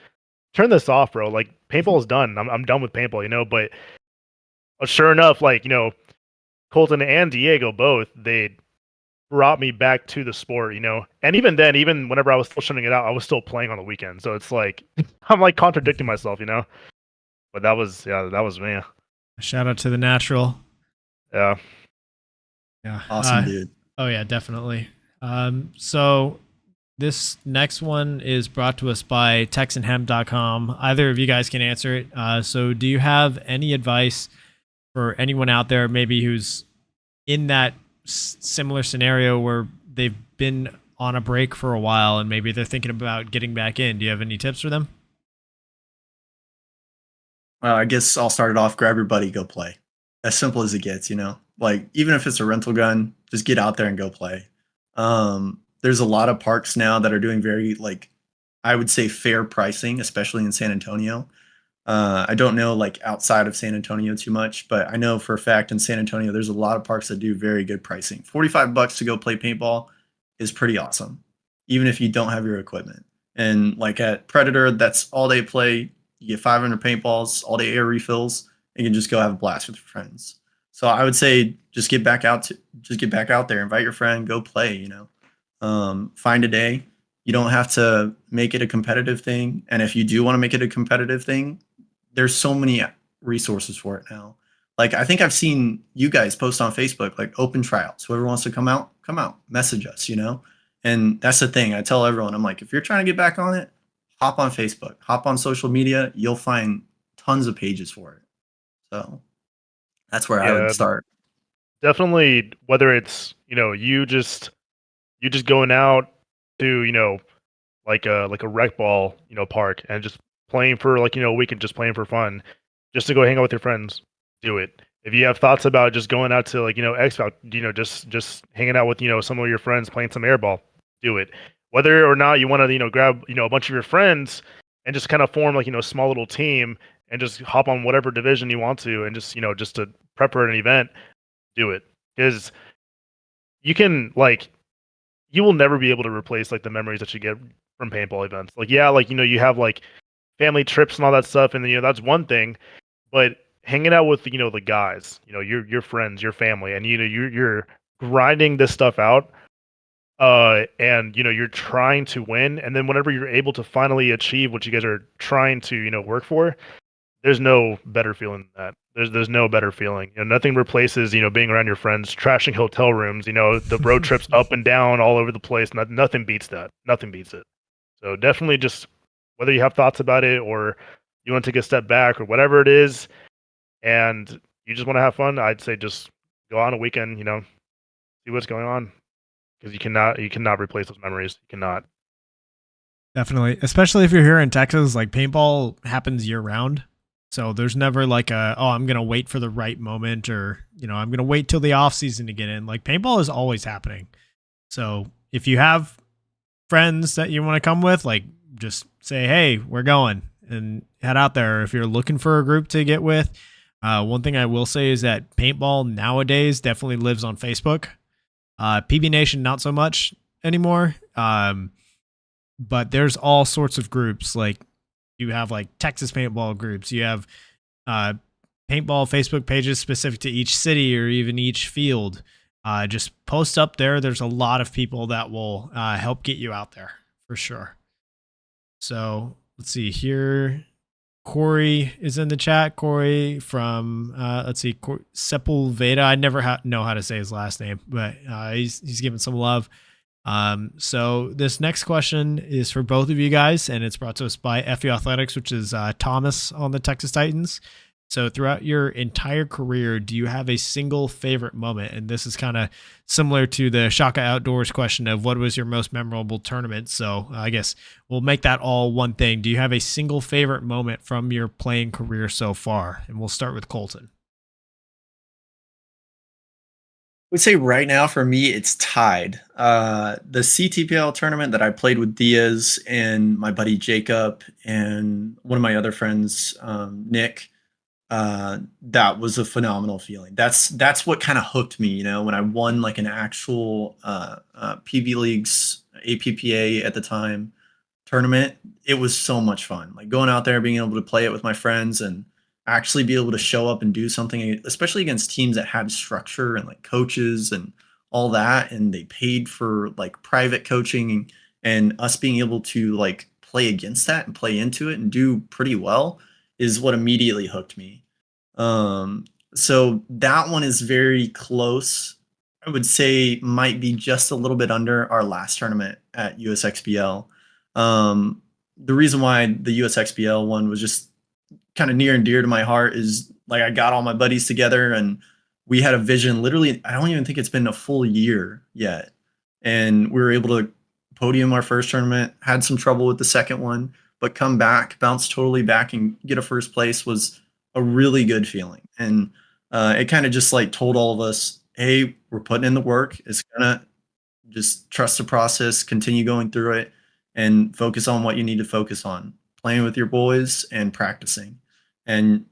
turn this off, bro. Like paintball is done. I'm done with paintball, but sure enough, like, Colton and Diego both, they brought me back to the sport, and even then, even whenever I was still shutting it out, I was still playing on the weekend. So it's like, I'm like contradicting myself, but that was me. Shout out to the natural. Yeah. Awesome, dude. Oh yeah, definitely. So this next one is brought to us by texandhemp.com. Either of you guys can answer it. So do you have any advice for anyone out there maybe who's in that similar scenario where they've been on a break for a while and maybe they're thinking about getting back in? Do you have any tips for them? I guess I'll start it off. Grab your buddy, go play. As simple as it gets, Like even if it's a rental gun, just get out there and go play. There's a lot of parks now that are doing very like, I would say fair pricing, especially in San Antonio. I don't know like outside of San Antonio too much, but I know for a fact in San Antonio, there's a lot of parks that do very good pricing. $45 to go play paintball is pretty awesome, even if you don't have your equipment. And like at Predator, that's all day play. You get 500 paintballs, all day air refills, and you can just go have a blast with your friends. So I would say just get back out there, invite your friend, go play, find a day. You don't have to make it a competitive thing. And if you do want to make it a competitive thing, there's so many resources for it now. Like I think I've seen you guys post on Facebook, like open trials. Whoever wants to come out, message us, And that's the thing. I tell everyone, I'm like, if you're trying to get back on it, hop on Facebook, hop on social media. You'll find tons of pages for it. So that's where I would start. Definitely, whether it's, you just going out to, like a rec ball, park and just playing for like, a weekend, just playing for fun, just to go hang out with your friends, do it. If you have thoughts about just going out to like, X-Bout, just hanging out with, some of your friends playing some airball, do it. Whether or not you want to, grab, a bunch of your friends and just kind of form like, a small little team and just hop on whatever division you want to and just, just to prep for an event, do it. Because you can like, you will never be able to replace like the memories that you get from paintball events. Like, yeah, like, you have like family trips and all that stuff. And that's one thing, but hanging out with, the guys, your friends, your family, and, you're grinding this stuff out and you're trying to win, and then whenever you're able to finally achieve what you guys are trying to work for, there's no better feeling than that. There's no better feeling. Nothing replaces being around your friends, trashing hotel rooms, the road trips up and down all over the place. Nothing beats that. Nothing beats it. So definitely, just whether you have thoughts about it or you want to take a step back or whatever it is, and you just want to have fun, I'd say just go on a weekend, see what's going on, because you cannot replace those memories. You cannot. Definitely, especially if you're here in Texas, like paintball happens year round. So there's never like I'm going to wait for the right moment, or, I'm going to wait till the off season to get in. Like paintball is always happening. So if you have friends that you want to come with, like just say, hey, we're going, and head out there. If you're looking for a group to get with, one thing I will say is that paintball nowadays definitely lives on Facebook. PB Nation, not so much anymore. But there's all sorts of groups. Like you have like Texas paintball groups. You have paintball Facebook pages specific to each city or even each field. Just post up there. There's a lot of people that will help get you out there for sure. So let's see here. Corey is in the chat. Corey from Sepulveda. I never know how to say his last name, but he's giving some love. So this next question is for both of you guys, and it's brought to us by FU Athletics, which is Thomas on the Texas Titans. So throughout your entire career, do you have a single favorite moment? And this is kind of similar to the Shaka Outdoors question of what was your most memorable tournament. So I guess we'll make that all one thing. Do you have a single favorite moment from your playing career so far? And we'll start with Colton. I would say right now for me, it's tied. The CTPL tournament that I played with Diaz and my buddy Jacob and one of my other friends, Nick, that was a phenomenal feeling. That's what kind of hooked me, when I won like an actual PB Leagues APPA at the time tournament. It was so much fun. Like going out there, being able to play it with my friends and actually be able to show up and do something, especially against teams that had structure and like coaches and all that, and they paid for like private coaching, and us being able to like play against that and play into it and do pretty well is what immediately hooked me. So that one is very close. I would say might be just a little bit under our last tournament at USXBL. The reason why the USXBL one was just kind of near and dear to my heart is like I got all my buddies together and we had a vision. Literally, I don't even think it's been a full year yet, and we were able to podium our first tournament. Had some trouble with the second one, but come back, bounce totally back, and get a first place was a really good feeling. And it kind of just like told all of us, hey, we're putting in the work. It's gonna just trust the process, continue going through it, and focus on what you need to focus on, playing with your boys and practicing. And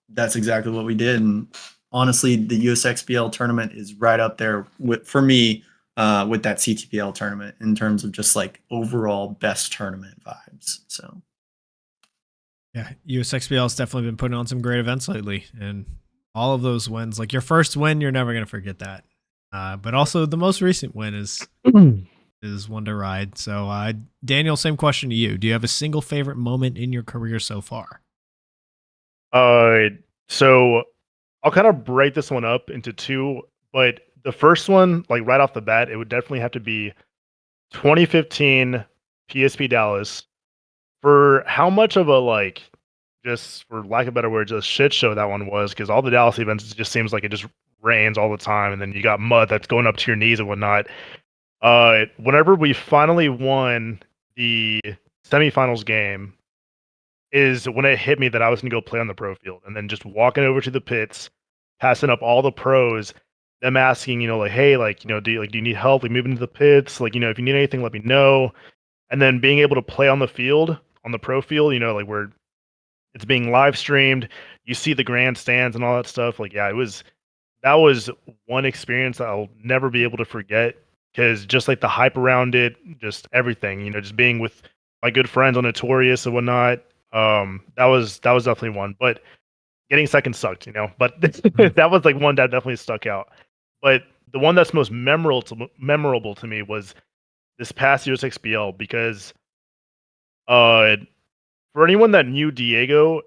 that's exactly what we did. And honestly, the USXBL tournament is right up there for me with that CTPL tournament in terms of just like overall best tournament vibes. So yeah, USXBL has definitely been putting on some great events lately, and all of those wins, like your first win, you're never going to forget that. But also the most recent win is one to ride. So Daniel, same question to you. Do you have a single favorite moment in your career so far? So I'll kind of break this one up into two, but the first one, like right off the bat, it would definitely have to be 2015 PSP Dallas. For how much of a, like, just for lack of a better word, just shit show that one was, because all the Dallas events, it just seems like it just rains all the time, and then you got mud that's going up to your knees and whatnot. Whenever we finally won the semifinals game is when it hit me that I was going to go play on the pro field, and then just walking over to the pits, passing up all the pros, them asking, like, hey, like, do you need help? Like, moving to the pits? Like, if you need anything, let me know. And then being able to play on the field, on the pro field, like where it's being live streamed, you see the grandstands and all that stuff. Like, yeah, that was one experience that I'll never be able to forget, because just like the hype around it, just everything, just being with my good friends on Notorious and whatnot. That was definitely one, but getting second sucked, but that was like one that definitely stuck out. But the one that's most memorable to me was this past USXBL because for anyone that knew Diego,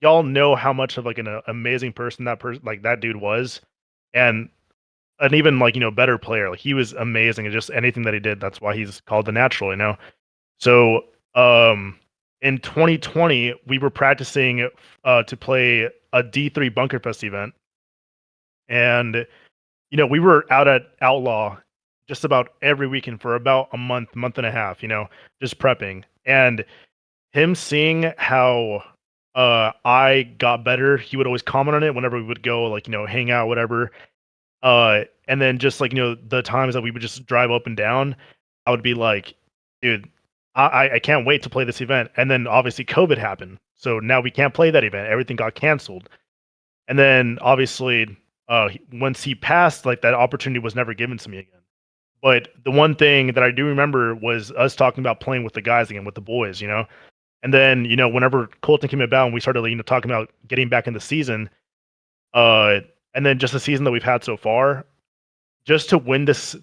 y'all know how much of like an amazing person that dude was, and an even like better player. Like he was amazing, and just anything that he did, that's why he's called the natural. So in 2020, we were practicing to play a D3 Bunker Fest event, and we were out at Outlaw just about every weekend for about a month and a half. Just prepping, and him seeing how I got better, he would always comment on it whenever we would go like hang out, whatever. And then just like the times that we would just drive up and down, I would be like, dude, I can't wait to play this event. And then obviously COVID happened, so now we can't play that event. Everything got canceled. And then obviously once he passed, like that opportunity was never given to me again. But the one thing that I do remember was us talking about playing with the guys again, with the boys. And then whenever Colton came about and we started talking about getting back in the season, and then just the season that we've had so far, just to win this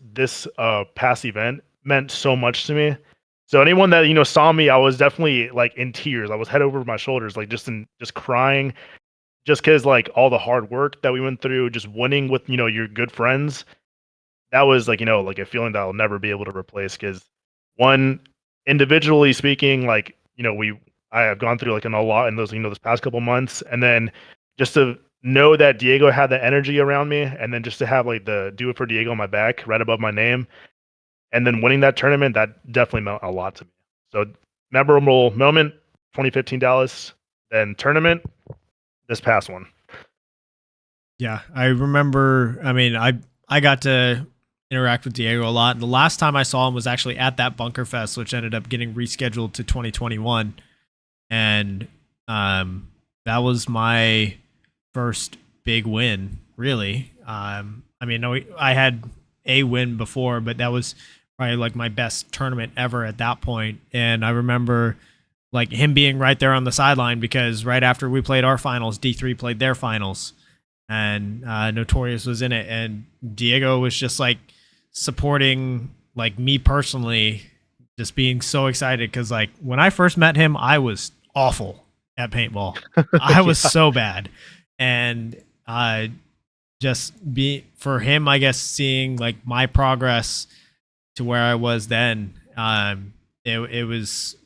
past event meant so much to me. So anyone that saw me, I was definitely like in tears. I was head over my shoulders, like just crying, just because like all the hard work that we went through, just winning with your good friends. That was like like a feeling that I'll never be able to replace. Because one, individually speaking, like I have gone through like a lot in those this past couple months, and then just to know that Diego had the energy around me, and then just to have like the "Do It for Diego" on my back right above my name, and then winning that tournament, that definitely meant a lot to me. So memorable moment, 2015 Dallas, then tournament, this past one. Yeah, I remember. I mean, I got to interact with Diego a lot. And the last time I saw him was actually at that Bunker Fest, which ended up getting rescheduled to 2021. And that was my first big win, really. I mean, I had a win before, but that was probably like my best tournament ever at that point. And I remember like him being right there on the sideline, because right after we played our finals, D3 played their finals, and Notorious was in it, and Diego was just like supporting like me personally, just being so excited, because like when I first met him, I was awful at paintball. I was so bad, and just for him, I guess, seeing like my progress to where I was then, it was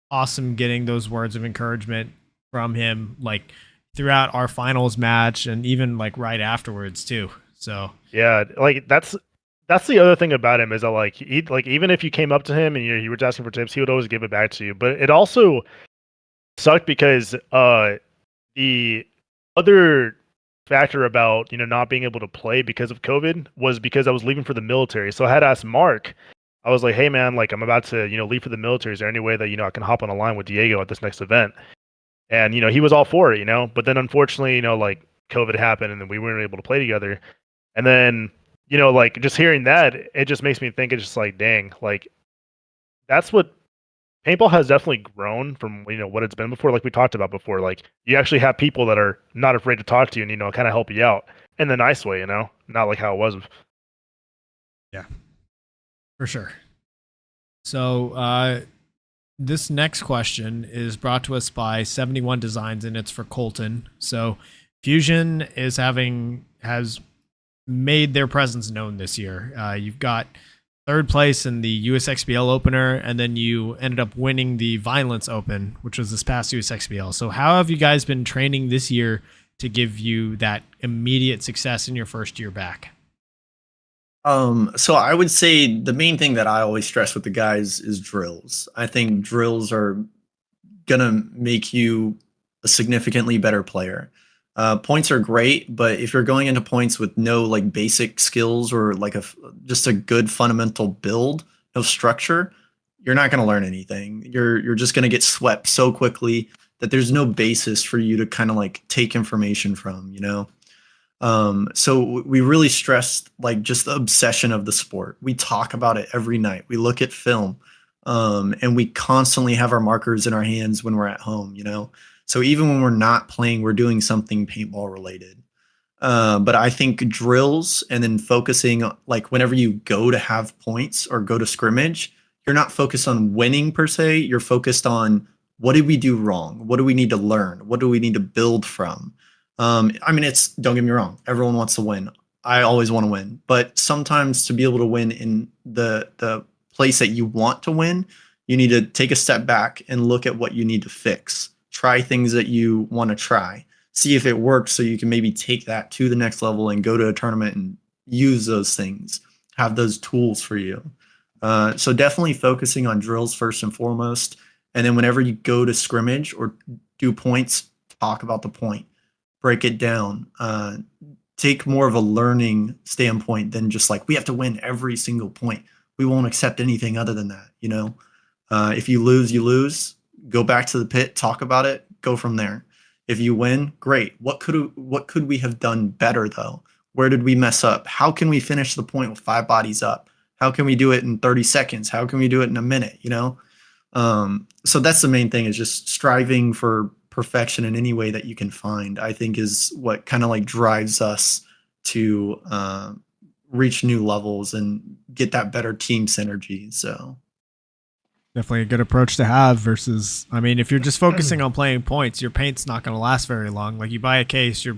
awesome getting those words of encouragement from him, like throughout our finals match and even like right afterwards too. So yeah, like that's the other thing about him, is that like he, like even if you came up to him and you were asking for tips, he would always give it back to you. But it also sucked because the other factor about not being able to play because of COVID was because I was leaving for the military. So I had asked Mark. I was like, hey man, like I'm about to leave for the military. Is there any way that I can hop on a line with Diego at this next event? And he was all for it, but then unfortunately, like COVID happened, and then we weren't able to play together. And then like just hearing that, it just makes me think, it's just like, dang, like that's what paintball has definitely grown from what it's been before. Like we talked about before, like you actually have people that are not afraid to talk to you and kind of help you out in the nice way, not like how it was. Yeah, for sure. So this next question is brought to us by 71 Designs, and it's for Colton. So Fuzion has made their presence known this year. You've got third place in the USXBL opener, and then you ended up winning the Violence Open, which was this past USXBL. So how have you guys been training this year to give you that immediate success in your first year back? So I would say the main thing that I always stress with the guys is drills. I think drills are gonna make you a significantly better player. Points are great, but if you're going into points with no like basic skills or like just a good fundamental build, no structure, you're not gonna learn anything. You're just gonna get swept so quickly that there's no basis for you to kind of like take information from, So we really stressed like just the obsession of the sport. We talk about it every night. We look at film, and we constantly have our markers in our hands when we're at home, So even when we're not playing, we're doing something paintball related. But I think drills and then focusing like whenever you go to have points or go to scrimmage, you're not focused on winning per se. You're focused on what did we do wrong? What do we need to learn? What do we need to build from? I mean, it's don't get me wrong. Everyone wants to win. I always want to win, but sometimes to be able to win in the place that you want to win, you need to take a step back and look at what you need to fix. Try things that you want to try. See if it works so you can maybe take that to the next level and go to a tournament and use those things, have those tools for you. So definitely focusing on drills first and foremost. And then whenever you go to scrimmage or do points, talk about the point, break it down, take more of a learning standpoint than just like we have to win every single point. We won't accept anything other than that. You know, if you lose, you lose. Go back to the pit, talk about it, go from there. If you win, great. What could we have done better though? Where did we mess up? How can we finish the point with 5 bodies up? How can we do it in 30 seconds? How can we do it in a minute? You know, so that's the main thing, is just striving for perfection in any way that you can find, I think is what kind of like drives us to reach new levels and get that better team synergy. So Definitely a good approach to have versus, I mean, if you're just focusing on playing points, your paint's not going to last very long. Like you buy a case, you're,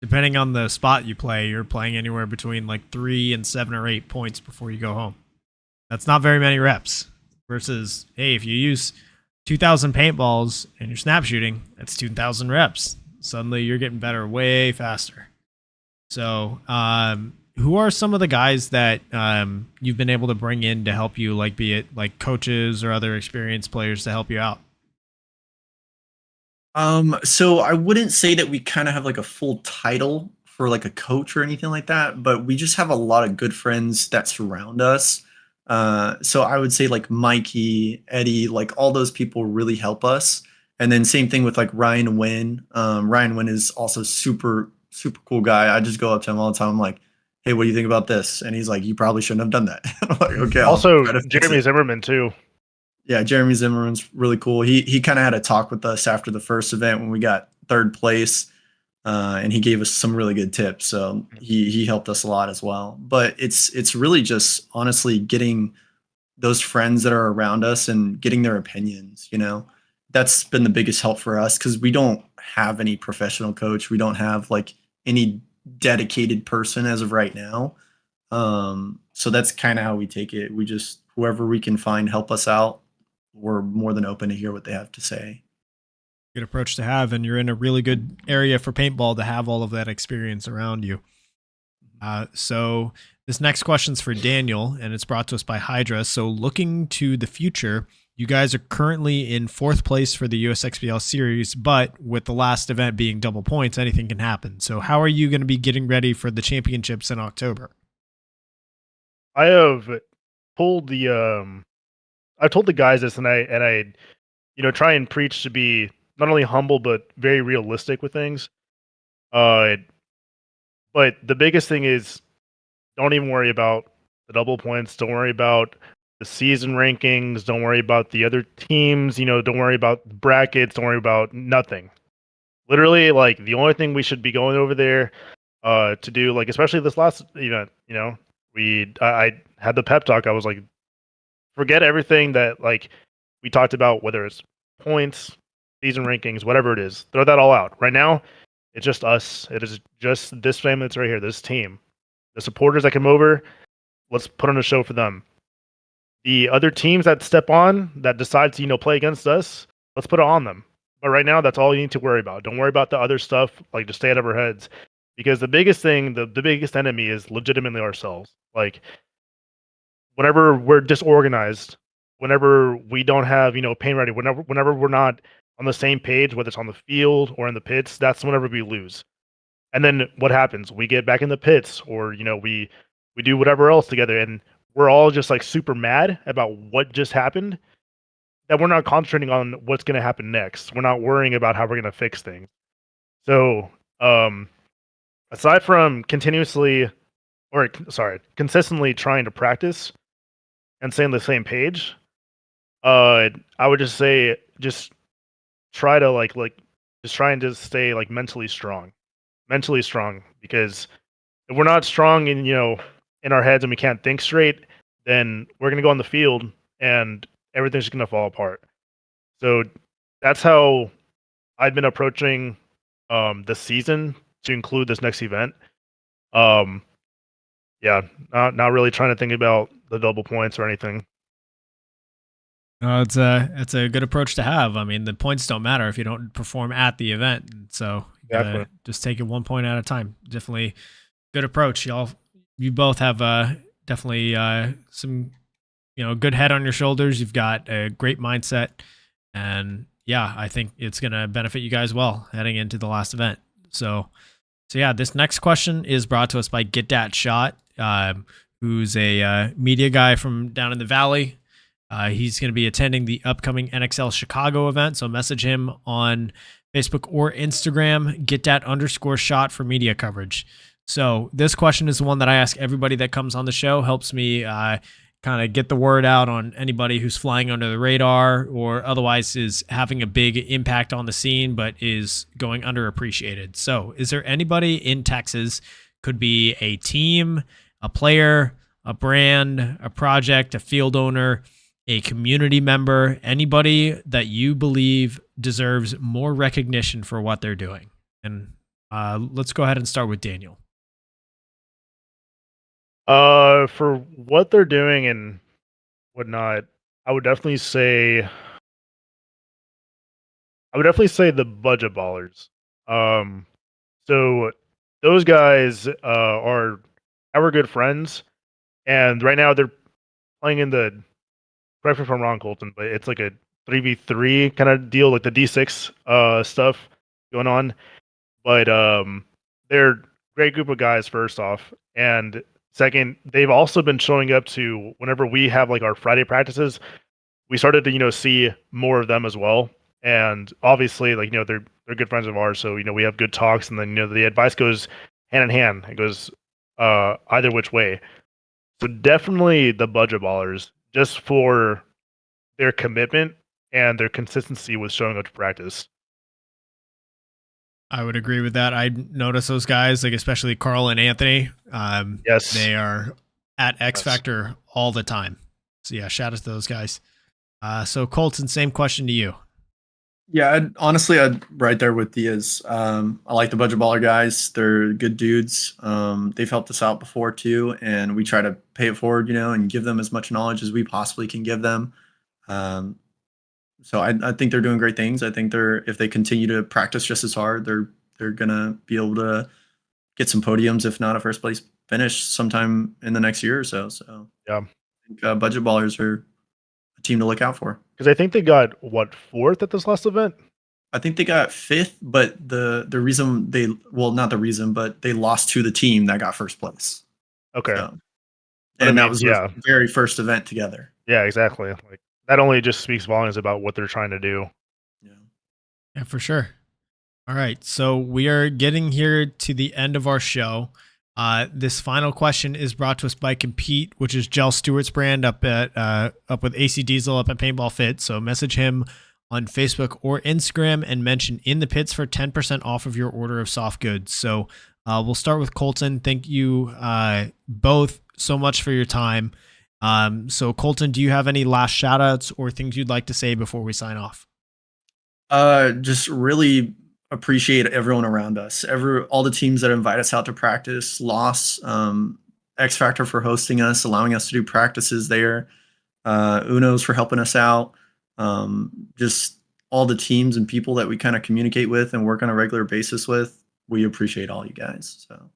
depending on the spot you play, you're playing anywhere between like 3 and 7 or 8 points before you go home. That's not very many reps versus, hey, if you use 2,000 paintballs and you're snap shooting, that's 2,000 reps. Suddenly you're getting better way faster. So, who are some of the guys that you've been able to bring in to help you, like be it like coaches or other experienced players to help you out? So I wouldn't say that we kind of have like a full title for like a coach or anything like that, but we just have a lot of good friends that surround us. So I would say like Mikey, Eddie, like all those people really help us. And then same thing with like Ryan Wynn. Ryan Wynn is also super cool guy. I just go up to him all the time. I'm like, hey, what do you think about this? And he's like, you probably shouldn't have done that. I'm like, okay. I'll Also, try to fix Jeremy it. Zimmerman too. Yeah, Jeremy Zimmerman's really cool. He kind of had a talk with us after the first event when we got 3rd place, and he gave us some really good tips. So he helped us a lot as well. But it's really just honestly getting those friends that are around us and getting their opinions. You know, that's been the biggest help for us because we don't have any professional coach. We don't have like any dedicated person as of right now. So that's kind of how we take it. We just whoever we can find help us out, we're more than open to hear what they have to say. Good approach to have, and you're in a really good area for paintball to have all of that experience around you. So this next question's for Daniel, and it's brought to us by Hydra. So looking to the future, you guys are currently in 4th place for the USXBL series, but with the last event being double points, anything can happen. So how are you going to be getting ready for the championships in October? I have told the I told the guys this, and I try and preach to be not only humble but very realistic with things. But the biggest thing is don't even worry about the double points. Don't worry about the season rankings. Don't worry about the other teams. Don't worry about brackets. Don't worry about nothing. Literally, like the only thing we should be going over there to do, like especially this last event, I had the pep talk. I was like, forget everything that like we talked about, whether it's points, season rankings, whatever it is. Throw that all out. Right now, it's just us. It is just this family that's right here, this team. The supporters that come over, let's put on a show for them. The other teams that step on, that decide to, play against us, let's put it on them. But right now, that's all you need to worry about. Don't worry about the other stuff, like just stay out of our heads. Because the biggest thing, the biggest enemy is legitimately ourselves. Like, whenever we're disorganized, whenever we don't have, paint ready, whenever we're not on the same page, whether it's on the field or in the pits, that's whenever we lose. And then what happens? We get back in the pits, or we do whatever else together, and we're all just like super mad about what just happened. That we're not concentrating on what's going to happen next. We're not worrying about how we're going to fix things. So, aside from consistently trying to practice and stay on the same page, I would just say just try to just try and just stay like mentally strong. mentally strong, because if we're not strong in in our heads and we can't think straight, then we're gonna go on the field and everything's just gonna fall apart. So that's how I've been approaching the season to include this next event. Um, yeah, not really trying to think about the double points or anything. No, it's a good approach to have. I mean, the points don't matter if you don't perform at the event. So you gotta Exactly. just take it 1 point at a time. Definitely good approach. You both have definitely some good head on your shoulders. You've got a great mindset, and yeah, I think it's gonna benefit you guys well heading into the last event. So yeah, this next question is brought to us by Get Dat Shot, who's a media guy from down in the valley. He's going to be attending the upcoming NXL Chicago event, so message him on Facebook or Instagram, GetDat_shot for media coverage. So this question is the one that I ask everybody that comes on the show. Helps me kind of get the word out on anybody who's flying under the radar or otherwise is having a big impact on the scene but is going underappreciated. So is there anybody in Texas, could be a team, a player, a brand, a project, a field owner, a community member, anybody that you believe deserves more recognition for what they're doing? And let's go ahead and start with Daniel. For what they're doing and whatnot, I would definitely say the budget ballers. So those guys are our good friends, and right now they're playing in the, correct me if I'm wrong, Colton, but it's like a 3v3 kind of deal, like the D6 stuff going on. But they're a great group of guys, first off, and second, they've also been showing up to whenever we have like our Friday practices. We started to see more of them as well, and obviously like they're good friends of ours, so we have good talks, and then the advice goes hand in hand. It goes either which way. So definitely the budget ballers, just for their commitment and their consistency with showing up to practice. I would agree with that. I notice those guys, like especially Carl and Anthony. Yes. They are at X Yes. Factor all the time. So yeah, shout out to those guys. So Colton, same question to you. Yeah, I'd right there with Diaz. I like the budget baller guys. They're good dudes. They've helped us out before too, and we try to pay it forward, and give them as much knowledge as we possibly can give them. So I think they're doing great things. I think if they continue to practice just as hard, they're gonna be able to get some podiums, if not a first place finish, sometime in the next year or so. So Yeah. I think budget ballers are a team to look out for. Because I think they got fourth at this last event. I think they got fifth, but the reason not the reason, but they lost to the team that got first place. Okay. So, But and I that mean, was yeah. their very first event together. Yeah, exactly. Like that only just speaks volumes about what they're trying to do. Yeah, for sure. All right, so we are getting here to the end of our show. This final question is brought to us by Compete, which is Jell Stewart's brand up with AC Diesel up at Paintball Fit. So message him on Facebook or Instagram and mention In the Pits for 10% off of your order of soft goods. So we'll start with Colton. Thank you both so much for your time. So Colton, do you have any last shout outs or things you'd like to say before we sign off? Just really appreciate everyone around us. All the teams that invite us out to practice, Loss, X Factor for hosting us, allowing us to do practices there, Uno's for helping us out, just all the teams and people that we kind of communicate with and work on a regular basis with. We appreciate all you guys. So.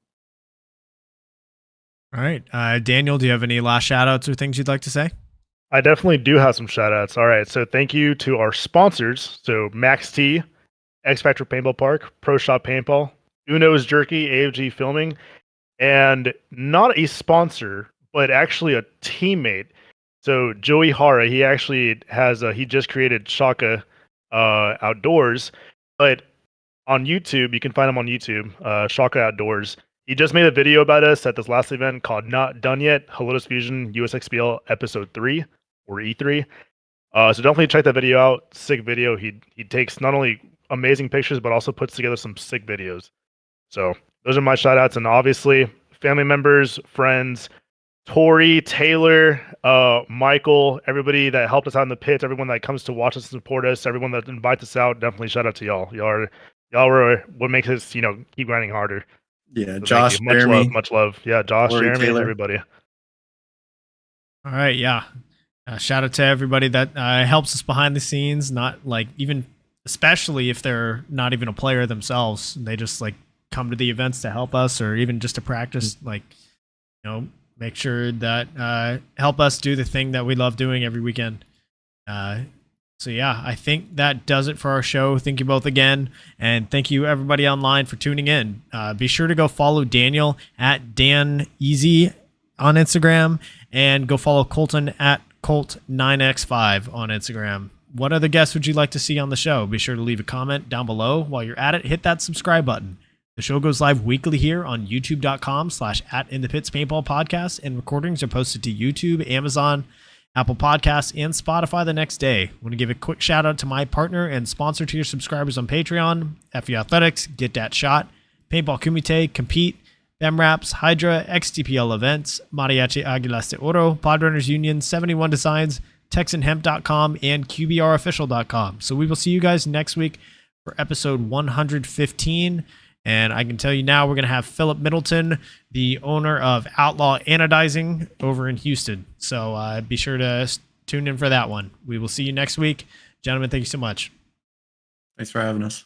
All right. Daniel, do you have any last shout outs or things you'd like to say? I definitely do have some shout outs. All right. So thank you to our sponsors. So Max T, X Factor Paintball Park, Pro Shop Paintball, Uno's Jerky, AFG Filming, and not a sponsor, but actually a teammate. So Joey Hara, he actually he just created Shaka Outdoors, but on YouTube, you can find him on YouTube, Shaka Outdoors. He just made a video about us at this last event called Not Done Yet, Helotes Fuzion USXBL Episode 3, or E3. So definitely check that video out. Sick video. He takes not only amazing pictures, but also puts together some sick videos. So those are my shout outs. And obviously, family members, friends, Tori, Taylor, Michael, everybody that helped us out in the pits, everyone that comes to watch us and support us, everyone that invites us out, definitely shout out to y'all. Y'all were what makes us, keep grinding harder. Yeah, So Josh, much Jeremy, love, much love. Yeah, Josh, Tori, Jeremy, Taylor. everybody. All right, yeah. Shout out to everybody that helps us behind the scenes, not like even, especially if they're not even a player themselves. They just like come to the events to help us or even just to practice, like, make sure that help us do the thing that we love doing every weekend. So yeah, I think that does it for our show. Thank you both again. And thank you everybody online for tuning in. Be sure to go follow Daniel at Dan Easy on Instagram and go follow Colton at Colt9x5 on Instagram. What other guests would you like to see on the show? Be sure to leave a comment down below. While you're at it, hit that subscribe button. The show goes live weekly here on youtube.com/@inthepitspaintballpodcast, and recordings are posted to YouTube, Amazon, Apple Podcasts, and Spotify the next day. I want to give a quick shout out to my partner and sponsor to your subscribers on Patreon, FE Athletics, Get That Shot, Paintball Kumite, Compete, BEMRAPS, Hydra, XTPL Events, Mariachi Aguilas de Oro, Podrunners Union, 71 Designs, TexanHemp.com, and QBRofficial.com. So we will see you guys next week for episode 115. And I can tell you now, we're going to have Philip Middleton, the owner of Outlaw Anodizing over in Houston. So be sure to tune in for that one. We will see you next week. Gentlemen, thank you so much. Thanks for having us.